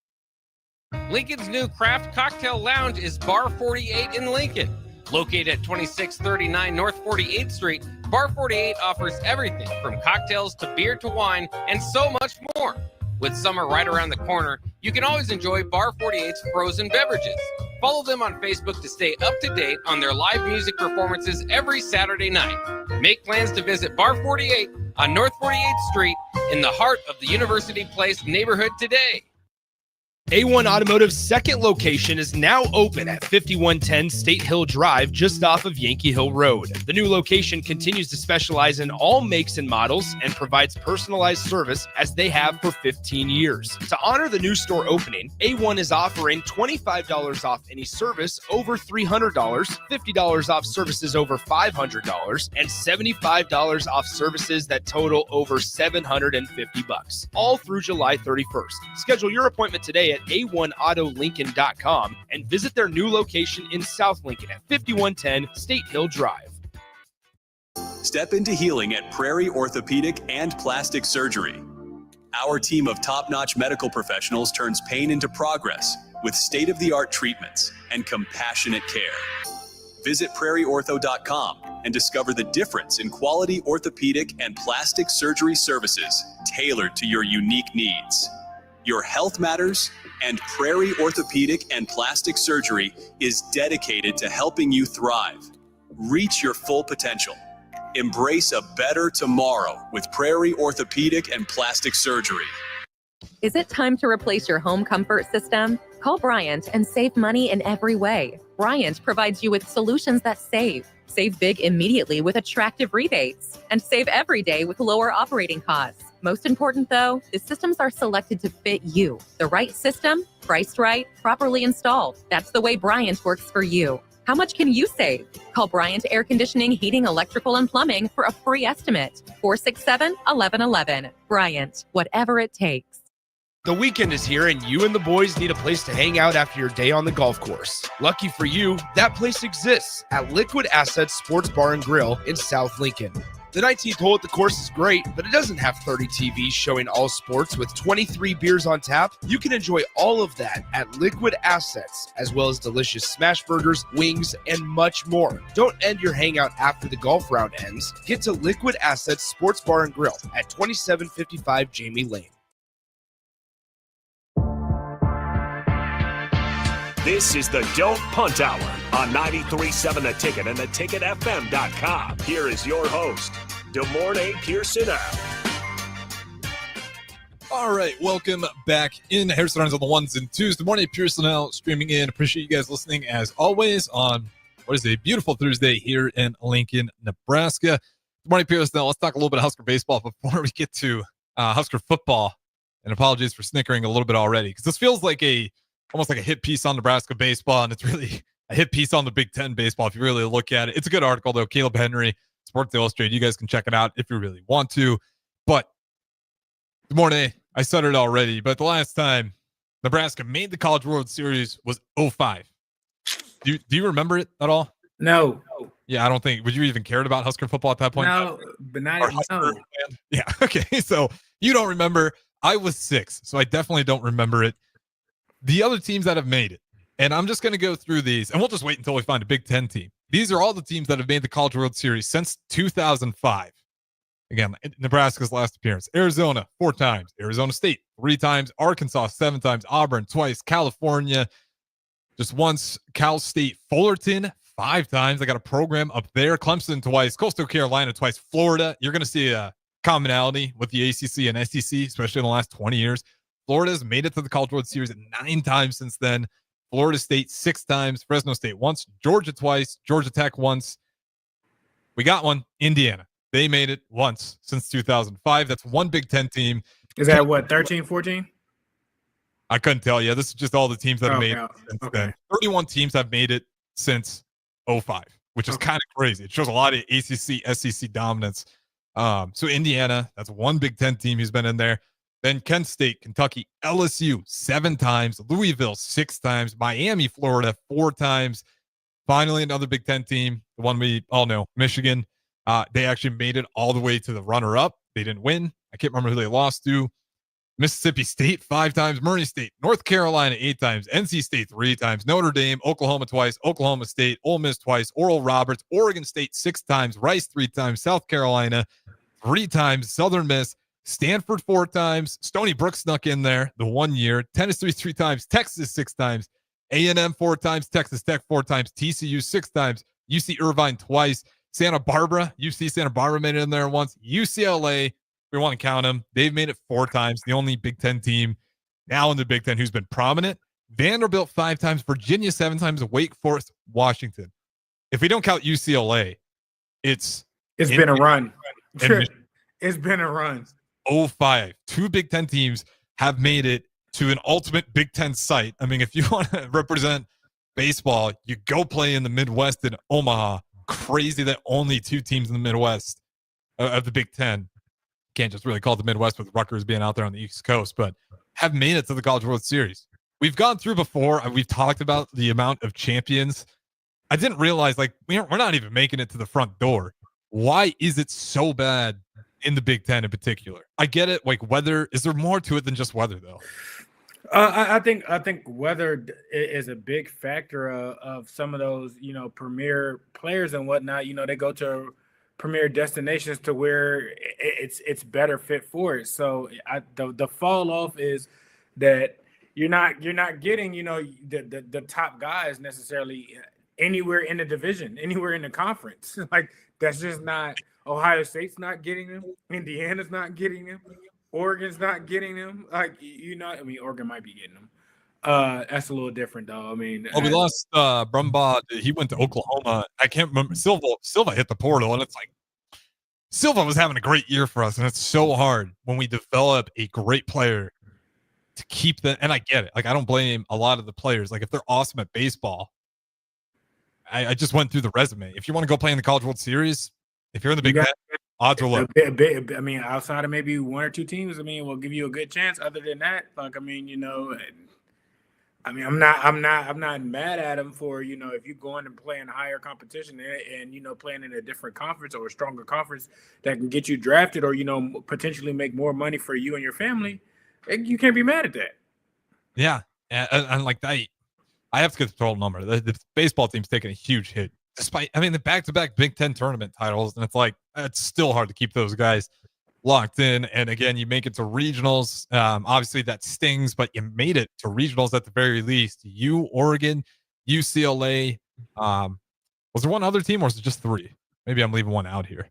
Lincoln's new craft cocktail lounge is Bar 48 in Lincoln. Located at 2639 North 48th Street, Bar 48 offers everything from cocktails to beer to wine and so much more. With summer right around the corner, you can always enjoy Bar 48's frozen beverages. Follow them on Facebook to stay up to date on their live music performances every Saturday night. Make plans to visit Bar 48 on North 48th Street in the heart of the University Place neighborhood today. A1 Automotive's second location is now open at 5110 State Hill Drive, just off of Yankee Hill Road. The new location continues to specialize in all makes and models and provides personalized service as they have for 15 years. To honor the new store opening, A1 is offering $25 off any service over $300, $50 off services over $500, and $75 off services that total over $750, all through July 31st. Schedule your appointment today at a1autolincoln.com and visit their new location in South Lincoln at 5110 State Hill Drive. Step into healing at Prairie Orthopedic and Plastic Surgery. Our team of top-notch medical professionals turns pain into progress with state-of-the-art treatments and compassionate care. Visit prairieortho.com and discover the difference in quality orthopedic and plastic surgery services tailored to your unique needs. Your health matters, and Prairie Orthopedic and Plastic Surgery is dedicated to helping you thrive. Reach your full potential. Embrace a better tomorrow with Prairie Orthopedic and Plastic Surgery. Is it time to replace your home comfort system? Call Bryant and save money in every way. Bryant provides you with solutions that save. Save big immediately with attractive rebates, and save every day with lower operating costs. Most important though, the systems are selected to fit you. The right system, priced right, properly installed. That's the way Bryant works for you. How much can you save? Call Bryant Air Conditioning, Heating, Electrical, and Plumbing for a free estimate. 467-1111. Bryant, whatever it takes. The weekend is here and you and the boys need a place to hang out after your day on the golf course. Lucky for you, that place exists at Liquid Assets Sports Bar and Grill in South Lincoln. The 19th hole at the course is great, but it doesn't have 30 TVs showing all sports with 23 beers on tap. You can enjoy all of that at Liquid Assets, as well as delicious smash burgers, wings, and much more. Don't end your hangout after the golf round ends. Get to Liquid Assets Sports Bar and Grill at 2755 Jamie Lane. This is the Don't Punt Hour on 93.7 The Ticket and theticketfm.com. Here is your host, Des Moines Pierson-El. All right, welcome back in. Harrison Arns on the ones and twos. Good morning, Pierson-El streaming in. Appreciate you guys listening as always on what is a beautiful Thursday here in Lincoln, Nebraska. Good morning, Pierson-El. Let's talk a little bit of Husker baseball before we get to Husker football. And apologies for snickering a little bit already, because this feels like almost like a hit piece on Nebraska baseball, and it's really a hit piece on the Big Ten baseball if you really look at it. It's a good article though. Caleb Henry, Sports Illustrated. You guys can check it out if you really want to. But good morning. I said it already, but the last time Nebraska made the College World Series was 2005. Do you remember it at all? No. Yeah, I don't think. Would you even cared about Husker football at that point? No, but not no. Yeah. Okay. So you don't remember. I was 6, so I definitely don't remember it. The other teams that have made it, and I'm just going to go through these, and we'll just wait until we find a Big Ten team. These are all the teams that have made the College World Series since 2005. Again, Nebraska's last appearance. Arizona, 4 times. Arizona State, 3 times. Arkansas, 7 times. Auburn, twice. California, just once. Cal State Fullerton, 5 times. I got a program up there. Clemson, twice. Coastal Carolina, twice. Florida, you're going to see a commonality with the ACC and SEC, especially in the last 20 years. Florida's made it to the College World Series 9 times since then. Florida State, 6 times. Fresno State once. Georgia twice. Georgia Tech once. We got one. Indiana. They made it once since 2005. That's one Big Ten team. Is that what, 13, 14? I couldn't tell you. This is just all the teams that have made it since then. 31 teams have made it since 2005, which is kind of crazy. It shows a lot of ACC, SEC dominance. So Indiana, that's one Big Ten team who's been in there. Then Kent State, Kentucky, LSU, 7 times. Louisville, 6 times. Miami, Florida, 4 times. Finally, another Big Ten team, the one we all know, Michigan. They actually made it all the way to the runner-up. They didn't win. I can't remember who they lost to. Mississippi State, 5 times. Murray State, North Carolina, 8 times. NC State, 3 times. Notre Dame, Oklahoma twice. Oklahoma State, Ole Miss twice. Oral Roberts, Oregon State, 6 times. Rice, 3 times. South Carolina, 3 times. Southern Miss, Stanford, 4 times. Stony Brook snuck in there the 1 year. Tennessee, 3 times. Texas, 6 times. A&M, 4 times. Texas Tech, 4 times. TCU, 6 times. UC Irvine, twice. Santa Barbara, UC Santa Barbara made it in there once. UCLA, we want to count them. They've made it 4 times. The only Big Ten team now in the Big Ten who's been prominent. Vanderbilt, 5 times. Virginia, 7 times. Wake Forest, Washington. If we don't count UCLA, it's been a run. It's been a run. 2005. 2 Big Ten teams have made it to an ultimate Big Ten site. I mean, if you want to represent baseball, you go play in the Midwest in Omaha. Crazy that only 2 teams in the Midwest of the Big Ten, can't just really call it the Midwest with Rutgers being out there on the East Coast, but have made it to the College World Series. We've gone through before. We've talked about the amount of champions. I didn't realize, like, we're not even making it to the front door. Why is it so bad in the Big Ten in particular? I get it. Like, weather, is there more to it than just weather, though? I think weather is a big factor of some of those, premier players and whatnot. They go to premier destinations to where it's better fit for it. So the fall off is that you're not getting, the top guys necessarily anywhere in the division, anywhere in the conference. Like, that's just not. Ohio State's not getting them. Indiana's not getting them. Oregon's not getting them. Like, Oregon might be getting them. That's a little different, though. I mean, we lost Brumbaugh. He went to Oklahoma. I can't remember. Silva hit the portal, and it's like Silva was having a great year for us, and it's so hard when we develop a great player to keep them. And I get it. Like, I don't blame a lot of the players. Like, if they're awesome at baseball, I just went through the resume. If you want to go play in the College World Series, if you're in the Big Ten, odds are low. I mean, outside of maybe 1 or 2 teams, we'll give you a good chance. Other than that, like, I'm not mad at them for, if you're going and playing higher competition and playing in a different conference or a stronger conference that can get you drafted or, potentially make more money for you and your family, you can't be mad at that. Yeah. And like that, I have to get the total number. The baseball team's taking a huge hit. Despite, the back-to-back Big Ten tournament titles, and it's still hard to keep those guys locked in. And again, you make it to regionals. Obviously, that stings, but you made it to regionals at the very least. Oregon, UCLA. Was there one other team, or was it just 3? Maybe I'm leaving one out here.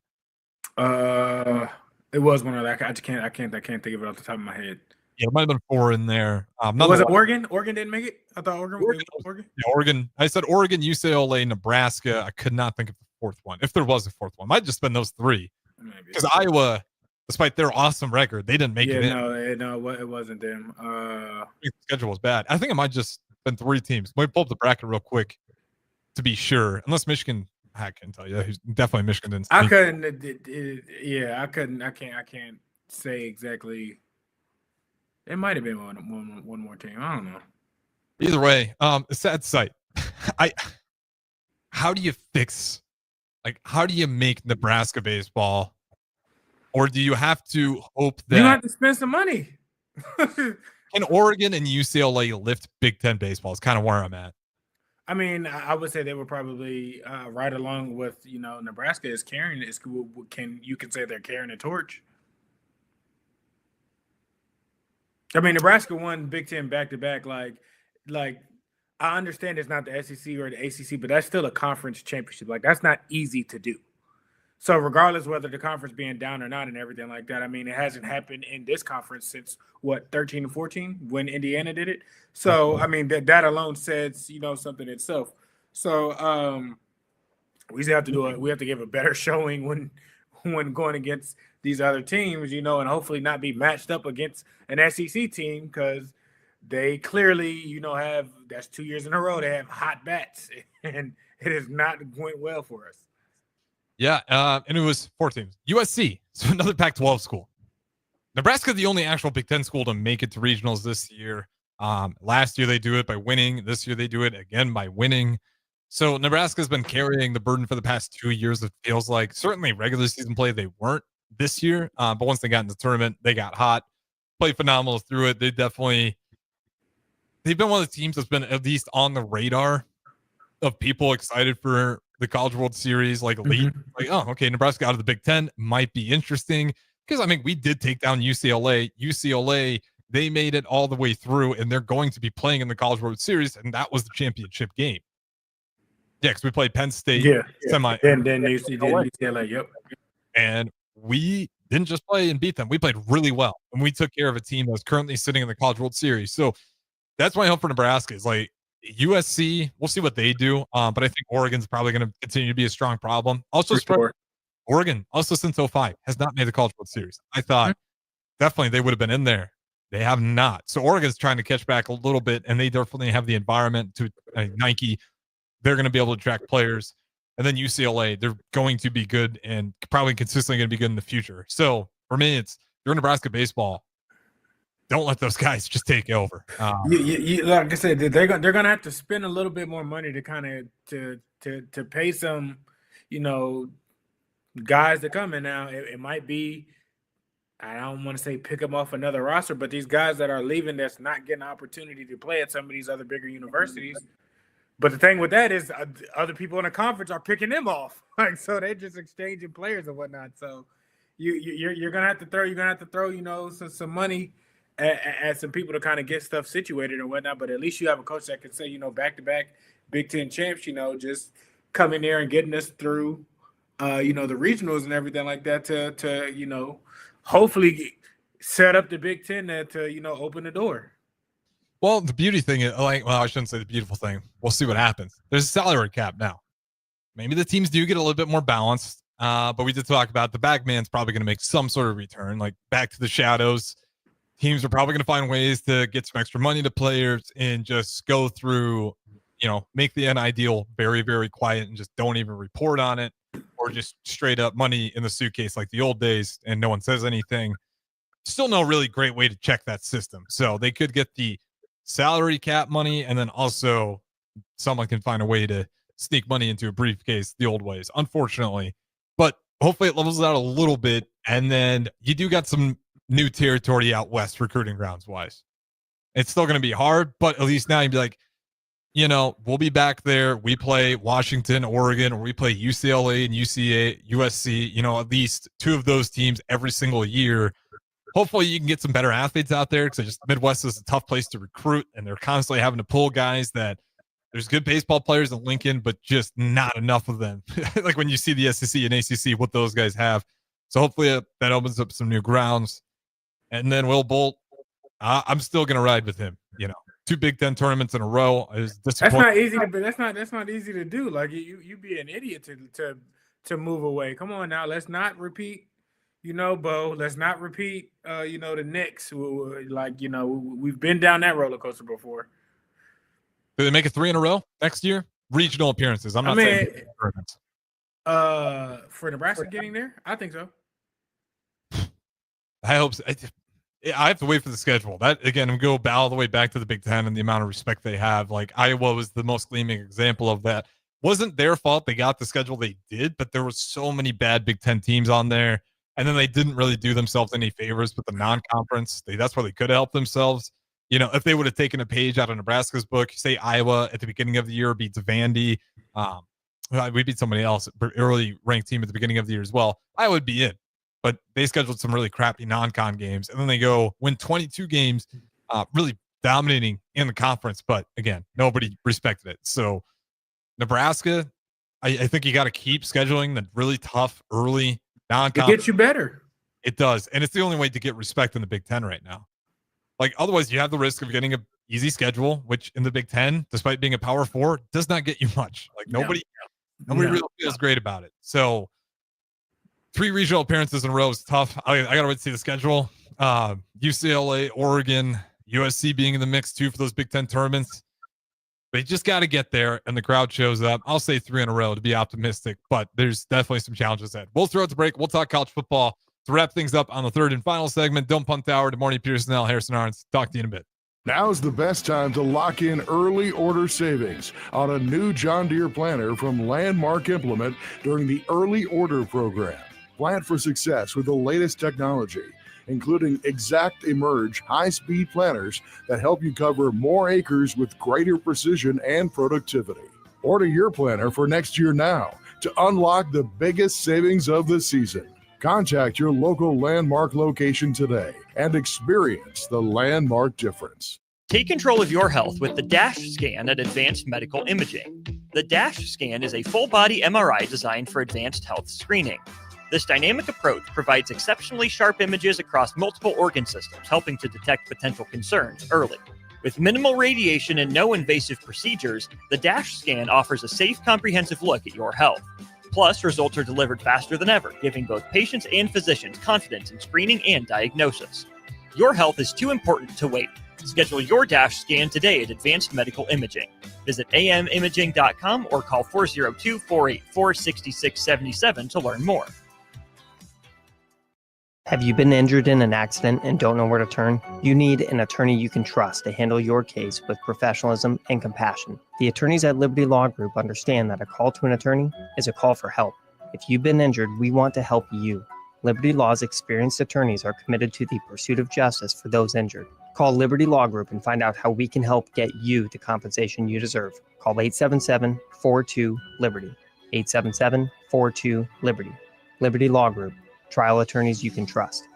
It was one of that. I can't think of it off the top of my head. Yeah, it might have been 4 in there. Was it Oregon? Oregon didn't make it? I thought Oregon. Oregon? Yeah, Oregon. I said Oregon, UCLA, Nebraska. I could not think of the fourth one. If there was a fourth one, might have just been those 3. Because Iowa, despite their awesome record, they didn't make it in. No, it wasn't them. The schedule was bad. I think it might just been 3 teams. Let me pull up the bracket real quick to be sure. Unless Michigan, I can tell you, definitely Michigan didn't. I couldn't. I couldn't. I can't say exactly. It might have been one more team. I don't know. Either way, a sad sight. How do you fix, how do you make Nebraska baseball? Or do you have to hope that you have to spend some money? Can Oregon and UCLA lift Big Ten baseball? Is kind of where I'm at. I mean, I would say they were probably right along with Nebraska is carrying it. You can say they're carrying a torch. I mean, Nebraska won Big Ten back to back. Like I understand it's not the SEC or the ACC, but that's still a conference championship. Like that's not easy to do. So regardless whether the conference being down or not and everything like that, I mean, it hasn't happened in this conference since 13 and 14 when Indiana did it. So I mean that alone says something itself. So we have to give a better showing when going against these other teams, and hopefully not be matched up against an SEC team because they clearly, that's 2 years in a row they have hot bats and it has not went well for us. Yeah, and it was 4 teams. USC, so another Pac-12 school. Nebraska, the only actual Big Ten school to make it to regionals this year. Last year they do it by winning. This year they do it again by winning. So Nebraska's been carrying the burden for the past 2 years. It feels like certainly regular season play they weren't this year, but once they got in the tournament, they got hot, played phenomenal through it. They've been one of the teams that's been at least on the radar of people excited for the College World Series, like elite. Like, oh, okay, Nebraska out of the Big Ten might be interesting because I mean we did take down UCLA. UCLA, they made it all the way through, and they're going to be playing in the College World Series, and that was the championship game. Yeah, because we played Penn State semi. And then UCLA, yep. And we didn't just play and beat them. We played really well, and we took care of a team that's currently sitting in the College World Series. So that's my hope for Nebraska is like USC. We'll see what they do, but I think Oregon's probably going to continue to be a strong problem. Also, Oregon, also since 2005, has not made the College World Series. I thought definitely they would have been in there. They have not. So Oregon's trying to catch back a little bit, and they definitely have the environment to Nike. They're going to be able to attract players. And then UCLA, they're going to be good and probably consistently going to be good in the future. So for me, it's you're Nebraska baseball. Don't let those guys just take over. Like I said, they're going to have to spend a little bit more money to kind of to pay some, guys to come in now. It might be, I don't want to say pick them off another roster, but these guys that are leaving that's not getting an opportunity to play at some of these other bigger universities. But the thing with that is other people in the conference are picking them off. Like, so they're just exchanging players and whatnot. So you're going to have to throw, some money at some people to kind of get stuff situated and whatnot. But at least you have a coach that can say, back-to-back Big Ten champs, just come in there and getting us through, the regionals and everything like that to hopefully set up the Big Ten to open the door. Well, the beauty thing is, I shouldn't say the beautiful thing. We'll see what happens. There's a salary cap now. Maybe the teams do get a little bit more balanced, but we did talk about the Bagman's probably going to make some sort of return, like back to the shadows. Teams are probably going to find ways to get some extra money to players and just go through, make the NIL deal very, very quiet and just don't even report on it, or just straight up money in the suitcase like the old days and no one says anything. Still no really great way to check that system. So they could get the salary cap money, and then also someone can find a way to sneak money into a briefcase the old ways, unfortunately. But hopefully it levels out a little bit, and then you do got some new territory out west recruiting grounds wise. It's still going to be hard, but at least now you'd be like, we'll be back there. We play Washington, Oregon, or we play UCLA and USC, at least 2 of those teams every single year. Hopefully you can get some better athletes out there, because the Midwest is a tough place to recruit, and they're constantly having to pull guys that there's good baseball players in Lincoln, but just not enough of them. Like when you see the SEC and ACC, what those guys have. So hopefully that opens up some new grounds. And then Will Bolt, I'm still going to ride with him. 2 Big Ten tournaments in a row is disappointing. That's not easy to. That's not easy to do. Like you'd be an idiot to move away. Come on now, let's not repeat. Bo. Let's not repeat. The Knicks. We've been down that roller coaster before. Do they make it 3 in a row next year? Regional appearances. I'm not saying tournaments. For Nebraska getting there, I think so. I hope so. I have to wait for the schedule. That again, go all the way back to the Big Ten and the amount of respect they have. Like Iowa was the most gleaming example of that. Wasn't their fault they got the schedule they did, but there were so many bad Big Ten teams on there, and then they didn't really do themselves any favors with the non-conference. That's where they could have helped themselves. If they would have taken a page out of Nebraska's book, say Iowa at the beginning of the year beats Vandy. We beat somebody else, early ranked team at the beginning of the year as well. I would be in. But they scheduled some really crappy non-con games, and then they go win 22 games, really dominating in the conference. But again, nobody respected it. So Nebraska, I think you got to keep scheduling the really tough early non-con. It gets you better. It does, and it's the only way to get respect in the Big Ten right now. Like otherwise, you have the risk of getting an easy schedule, which in the Big Ten, despite being a Power 4, does not get you much. Like nobody really feels great about it. So 3 regional appearances in a row is tough. I got to wait to see the schedule. UCLA, Oregon, USC being in the mix too for those Big Ten tournaments. They just got to get there, and the crowd shows up. I'll say 3 in a row to be optimistic, but there's definitely some challenges ahead. We'll throw it to break. We'll talk college football to wrap things up on the third and final segment. Don't Punt Hour. Good morning, Pierson-El, Harrison Arns. Talk to you in a bit. Now's the best time to lock in early order savings on a new John Deere planter from Landmark Implement during the early order program. Plant for success with the latest technology, including Exact Emerge high-speed planters that help you cover more acres with greater precision and productivity. Order your planter for next year now to unlock the biggest savings of the season. Contact your local Landmark location today and experience the Landmark difference. Take control of your health with the DASH scan at Advanced Medical Imaging. The DASH scan is a full-body MRI designed for advanced health screening. This dynamic approach provides exceptionally sharp images across multiple organ systems, helping to detect potential concerns early. With minimal radiation and no invasive procedures, the DASH scan offers a safe, comprehensive look at your health. Plus, results are delivered faster than ever, giving both patients and physicians confidence in screening and diagnosis. Your health is too important to wait. Schedule your DASH scan today at Advanced Medical Imaging. Visit amimaging.com or call 402-484-6677 to learn more. Have you been injured in an accident and don't know where to turn? You need an attorney you can trust to handle your case with professionalism and compassion. The attorneys at Liberty Law Group understand that a call to an attorney is a call for help. If you've been injured, we want to help you. Liberty Law's experienced attorneys are committed to the pursuit of justice for those injured. Call Liberty Law Group and find out how we can help get you the compensation you deserve. Call 877-42-LIBERTY. 877-42-LIBERTY. Liberty Law Group. Trial attorneys you can trust.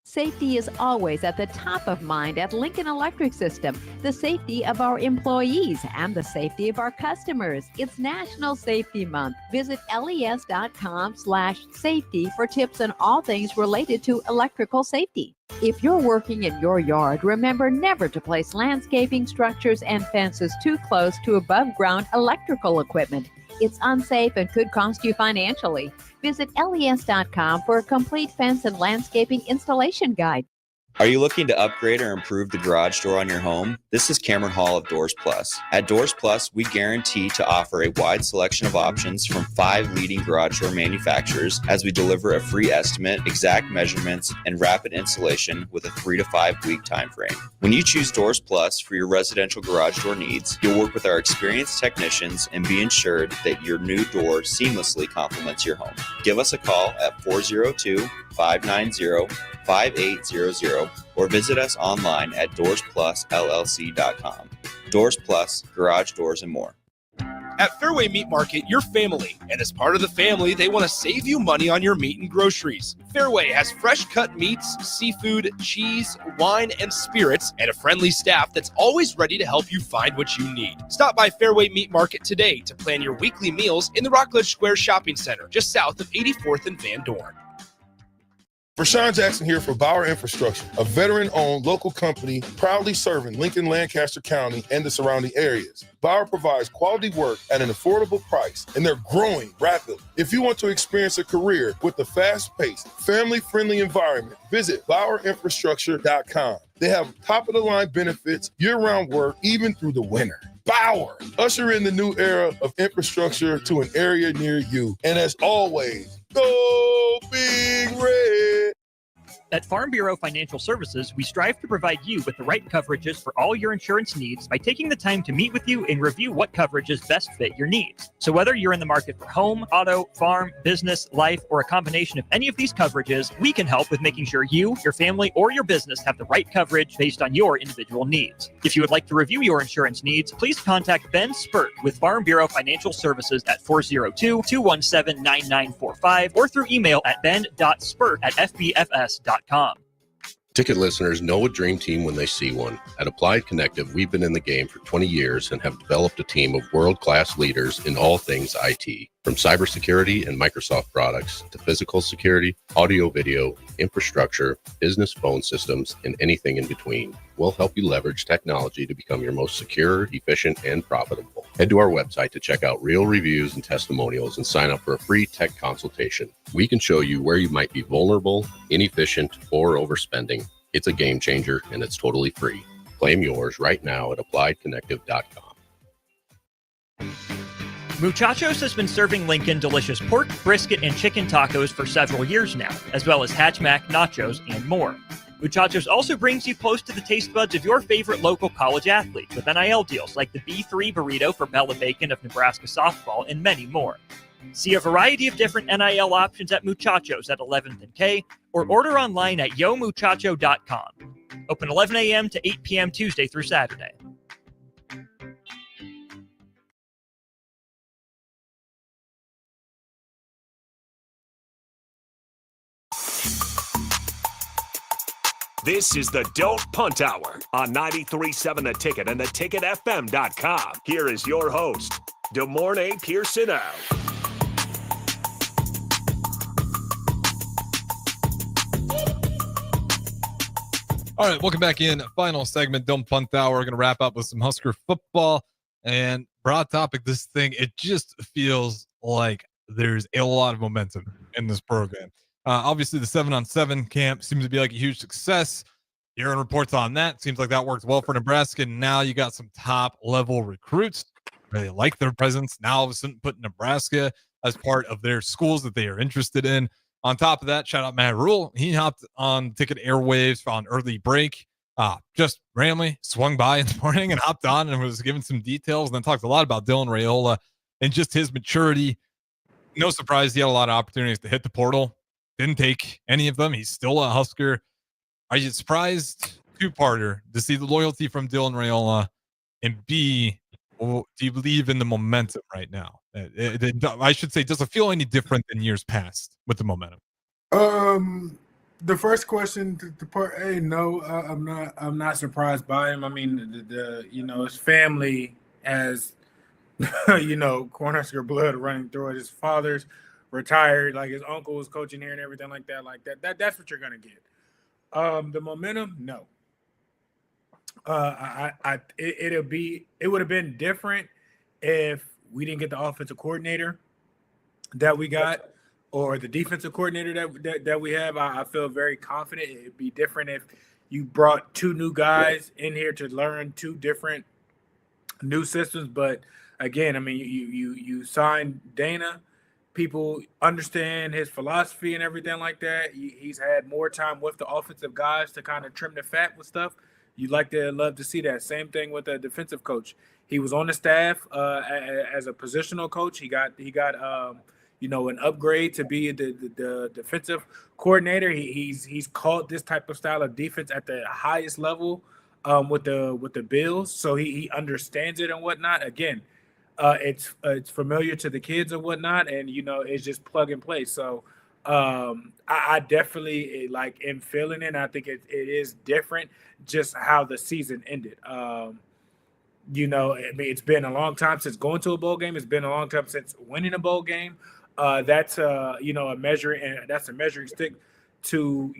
Safety is always at the top of mind at Lincoln Electric System. The safety of our employees and the safety of our customers. It's National Safety Month. Visit les.com/safety for tips on all things related to electrical safety. If you're working in your yard, remember never to place landscaping, structures, and fences too close to above-ground electrical equipment. It's unsafe and could cost you financially. Visit les.com for a complete fence and landscaping installation guide. Are you looking to upgrade or improve the garage door on your home? This is Cameron Hall of Doors Plus. At Doors Plus, we guarantee to offer a wide selection of options from 5 leading garage door manufacturers as we deliver a free estimate, exact measurements, and rapid installation with a 3 to 5 week time frame. When you choose Doors Plus for your residential garage door needs, you'll work with our experienced technicians and be ensured that your new door seamlessly complements your home. Give us a call at 402-590-5800 or visit us online at DoorsPlusLLC.com. Doors Plus, garage doors, and more. At Fairway Meat Market, you're family, and as part of the family, they want to save you money on your meat and groceries. Fairway has fresh cut meats, seafood, cheese, wine, and spirits, and a friendly staff that's always ready to help you find what you need. Stop by Fairway Meat Market today to plan your weekly meals in the Rockledge Square Shopping Center, just south of 84th and Van Dorn. Rashawn Jackson here for Bauer Infrastructure, a veteran-owned local company proudly serving Lincoln, Lancaster County, and the surrounding areas. Bauer provides quality work at an affordable price, and they're growing rapidly. If you want to experience a career with a fast-paced, family-friendly environment, visit BauerInfrastructure.com. They have top-of-the-line benefits, year-round work, even through the winter. Bauer, usher in the new era of infrastructure to an area near you. And as always, go Big Red! At Farm Bureau Financial Services, we strive to provide you with the right coverages for all your insurance needs by taking the time to meet with you and review what coverages best fit your needs. So whether you're in the market for home, auto, farm, business, life, or a combination of any of these coverages, we can help with making sure you, your family, or your business have the right coverage based on your individual needs. If you would like to review your insurance needs, please contact Ben Spurt with Farm Bureau Financial Services at 402-217-9945 or through email at ben.spurt@fbfs.com. Ticket listeners know a dream team when they see one. At Applied Connective, we've been in the game for 20 years and have developed a team of world-class leaders in all things IT. From cybersecurity and Microsoft products to physical security, audio-video, infrastructure, business phone systems, and anything in between. We'll help you leverage technology to become your most secure, efficient, and profitable. Head to our website to check out real reviews and testimonials and sign up for a free tech consultation. We can show you where you might be vulnerable, inefficient, or overspending. It's a game changer, and it's totally free. Claim yours right now at appliedconnective.com. Muchachos has been serving Lincoln delicious pork, brisket, and chicken tacos for several years now, as well as hatchback, nachos, and more. Muchachos also brings you close to the taste buds of your favorite local college athletes with NIL deals like the B3 burrito for Bella Bacon of Nebraska softball and many more. See a variety of different NIL options at Muchachos at 11th and K or order online at yomuchacho.com. Open 11 a.m. to 8 p.m. Tuesday through Saturday. This is the Don't Punt Hour on 93.7 The Ticket and theticketfm.com. Here is your host, DeMornay Pierson-El. All right, welcome back in. Final segment, Don't Punt Hour. We're going to wrap up with some Husker football. And broad topic, this thing, it just feels like there's a lot of momentum in this program. Obviously, the 7-on-7 camp seems to be like a huge success. Hearing reports on that. Seems like that worked well for Nebraska. And now you got some top-level recruits. Really like their presence. Now, all of a sudden, put Nebraska as part of their schools that they are interested in. On top of that, shout out Matt Rule. He hopped on Ticket airwaves on early break. Just randomly swung by in the morning and hopped on and was giving some details. And then talked a lot about Dylan Raiola and just his maturity. No surprise, he had a lot of opportunities to hit the portal. Didn't take any of them. He's still a Husker. Are you surprised, two-parter, to see the loyalty from Dylan Raiola? And B, do you believe in the momentum right now? I should say, does it feel any different than years past with the momentum? The first question, the part A, no, I'm not surprised by him. I mean, his family has, Cornhusker blood running through it. His father's retired, like his uncle was coaching here and everything like that. That's what you're gonna get. The momentum, no. It would have been different if we didn't get the offensive coordinator that we got or the defensive coordinator that we have. I feel very confident. It'd be different if you brought two new guys in here to learn two different new systems. But again, I mean, you signed Dana. People understand his philosophy and everything like that. He's had more time with the offensive guys to kind of trim the fat with stuff. You'd love to see that. Same thing with the defensive coach. He was on the staff as a positional coach. He got an upgrade to be the defensive coordinator. He's called this type of style of defense at the highest level with the Bills, so he understands it and whatnot. Again, it's familiar to the kids and whatnot, and it's just plug and play. So I definitely am feeling it. I think it is different just how the season ended. I mean, it's been a long time since going to a bowl game. It's been a long time since winning a bowl game. That's a measuring, and that's a measuring stick to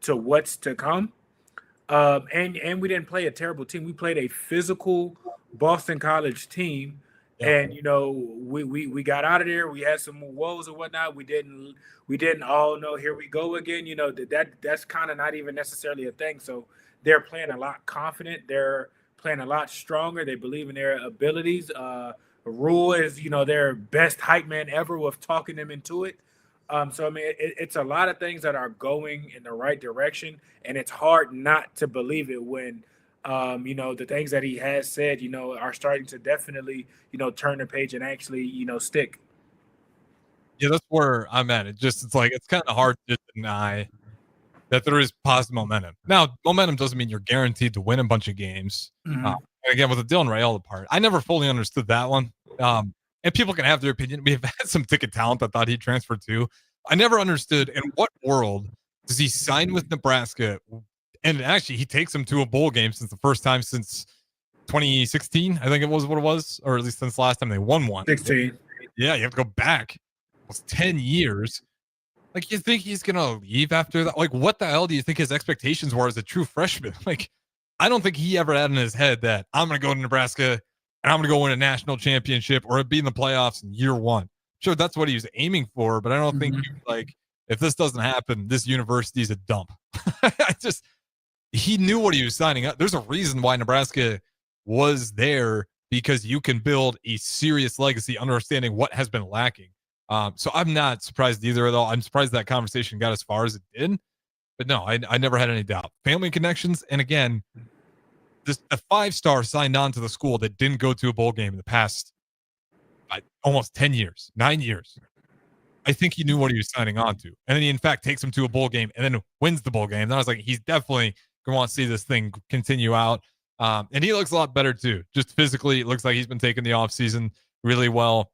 to what's to come. And we didn't play a terrible team. We played a physical Boston College team, and we got out of there. We had some woes and whatnot. We didn't all know, here we go again. That's kind of not even necessarily a thing. So they're playing a lot confident. They're playing a lot stronger. They believe in their abilities. Rule is their best hype man ever with talking them into it. So I mean, it's a lot of things that are going in the right direction, and it's hard not to believe it when the things that he has said are starting to definitely turn the page and actually stick. Yeah, that's where I'm at. It's like it's kind of hard to deny that there is positive momentum. Now, momentum doesn't mean you're guaranteed to win a bunch of games. Mhm. And again, with the Dylan Raiola part, I never fully understood that one. And people can have their opinion. We've had some ticket talent that thought he'd transfer too. I never understood in what world does he sign with Nebraska, and actually he takes them to a bowl game since the first time since 2016. I think it was what it was, or at least since the last time they won one. 16. Yeah, you have to go back. It's 10 years. Like, you think he's gonna leave after that? Like, what the hell do you think his expectations were as a true freshman? Like, I don't think he ever had in his head that I'm gonna go to Nebraska and I'm gonna go win a national championship or be in the playoffs in year one. Sure, that's what he was aiming for, but I don't think he was like, if this doesn't happen, this university's a dump. He knew what he was signing up. There's a reason why Nebraska was there, because you can build a serious legacy understanding what has been lacking. So I'm not surprised either, though. I'm surprised that conversation got as far as it did. But no, I never had any doubt. Family connections, and again, a 5-star signed on to the school that didn't go to a bowl game in the past almost 10 years, 9 years. I think he knew what he was signing on to. And then he, in fact, takes him to a bowl game and then wins the bowl game. Then I was like, he's definitely going to want to see this thing continue out. And he looks a lot better, too. Just physically, it looks like he's been taking the offseason really well.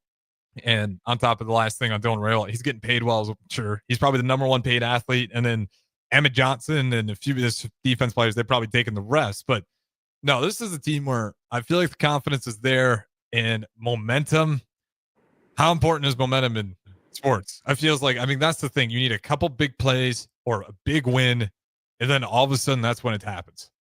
And on top of the last thing on Dylan Raiola, he's getting paid well. Sure, he's probably the number one paid athlete. And then Emmett Johnson and a few of his defense players, they're probably taking the rest. But no, this is a team where I feel like the confidence is there and momentum. How important is momentum in sports? I feels like, I mean, that's the thing. You need a couple big plays or a big win, and then all of a sudden that's when it happens.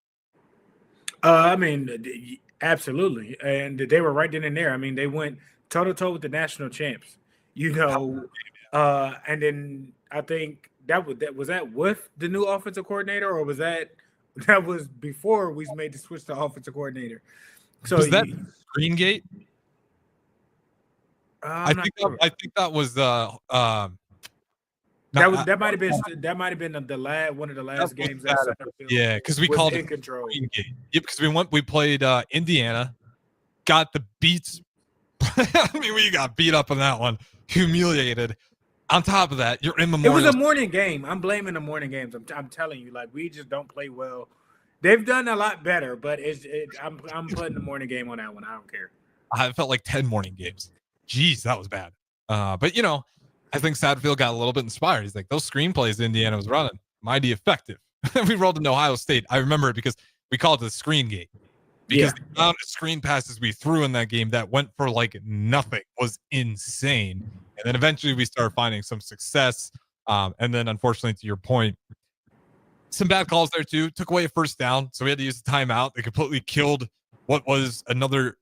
I mean, absolutely. And they were right then and there. I mean, they went toe-to-toe with the national champs, and then I think that was that with the new offensive coordinator, or was that was before we made the switch to offensive coordinator? So was that Greengate? I think that was that might have been the last one of the last games that Satterfield because we called in it control. Greengate. Yep, because we played Indiana, got the beats. I mean, we got beat up on that one, humiliated. On top of that, you're in Memorial. It was a morning game. I'm blaming the morning games. I'm telling you, like, we just don't play well. They've done a lot better, but I'm putting the morning game on that one. I don't care. I felt like 10 morning games. Jeez, that was bad. But I think Satterfield got a little bit inspired. He's like, those screenplays Indiana was running mighty effective. We rolled into Ohio State. I remember it because we called it the screen game. Because the amount of screen passes we threw in that game that went for like nothing was insane. And then eventually we started finding some success. And then unfortunately, to your point, some bad calls there too. Took away a first down. So we had to use the timeout. They completely killed what was another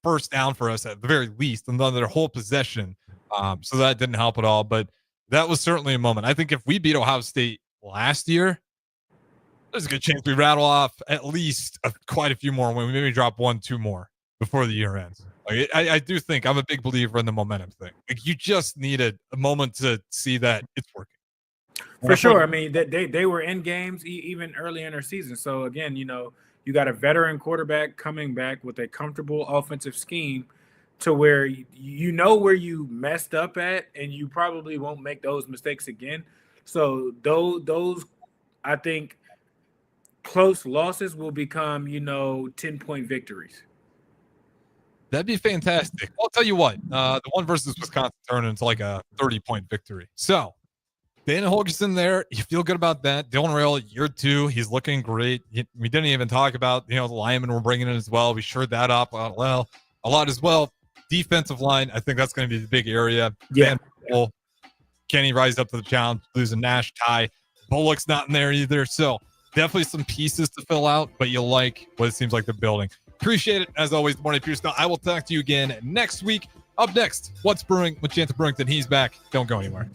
first down for us at the very least, another whole possession. So that didn't help at all. But that was certainly a moment. I think if we beat Ohio State last year, there's a good chance we rattle off at least quite a few more when we maybe drop 1-2 more before the year ends. Like, I do think I'm a big believer in the momentum thing. Like, you just need a moment to see that it's working. For sure. I mean, they were in games even early in their season. So again, you got a veteran quarterback coming back with a comfortable offensive scheme to where you know where you messed up at, and you probably won't make those mistakes again. So those I think close losses will become 10-point victories. That'd be fantastic. I'll tell you what, the one versus Wisconsin turned into like a 30-point victory. So, Dana Holgerson there, you feel good about that. Dylan Rail, year 2, he's looking great. We didn't even talk about, the linemen we're bringing in as well. We shored that up a lot as well. Defensive line, I think that's going to be the big area. Yeah. Can he rise up to the challenge? Losing Nash, Ty. Bullock's not in there either. So, definitely some pieces to fill out, but you like what it seems like they're building. Appreciate it. As always, Morning Pierson. I will talk to you again next week. Up next, What's Brewing with Chance Brewington. He's back. Don't go anywhere.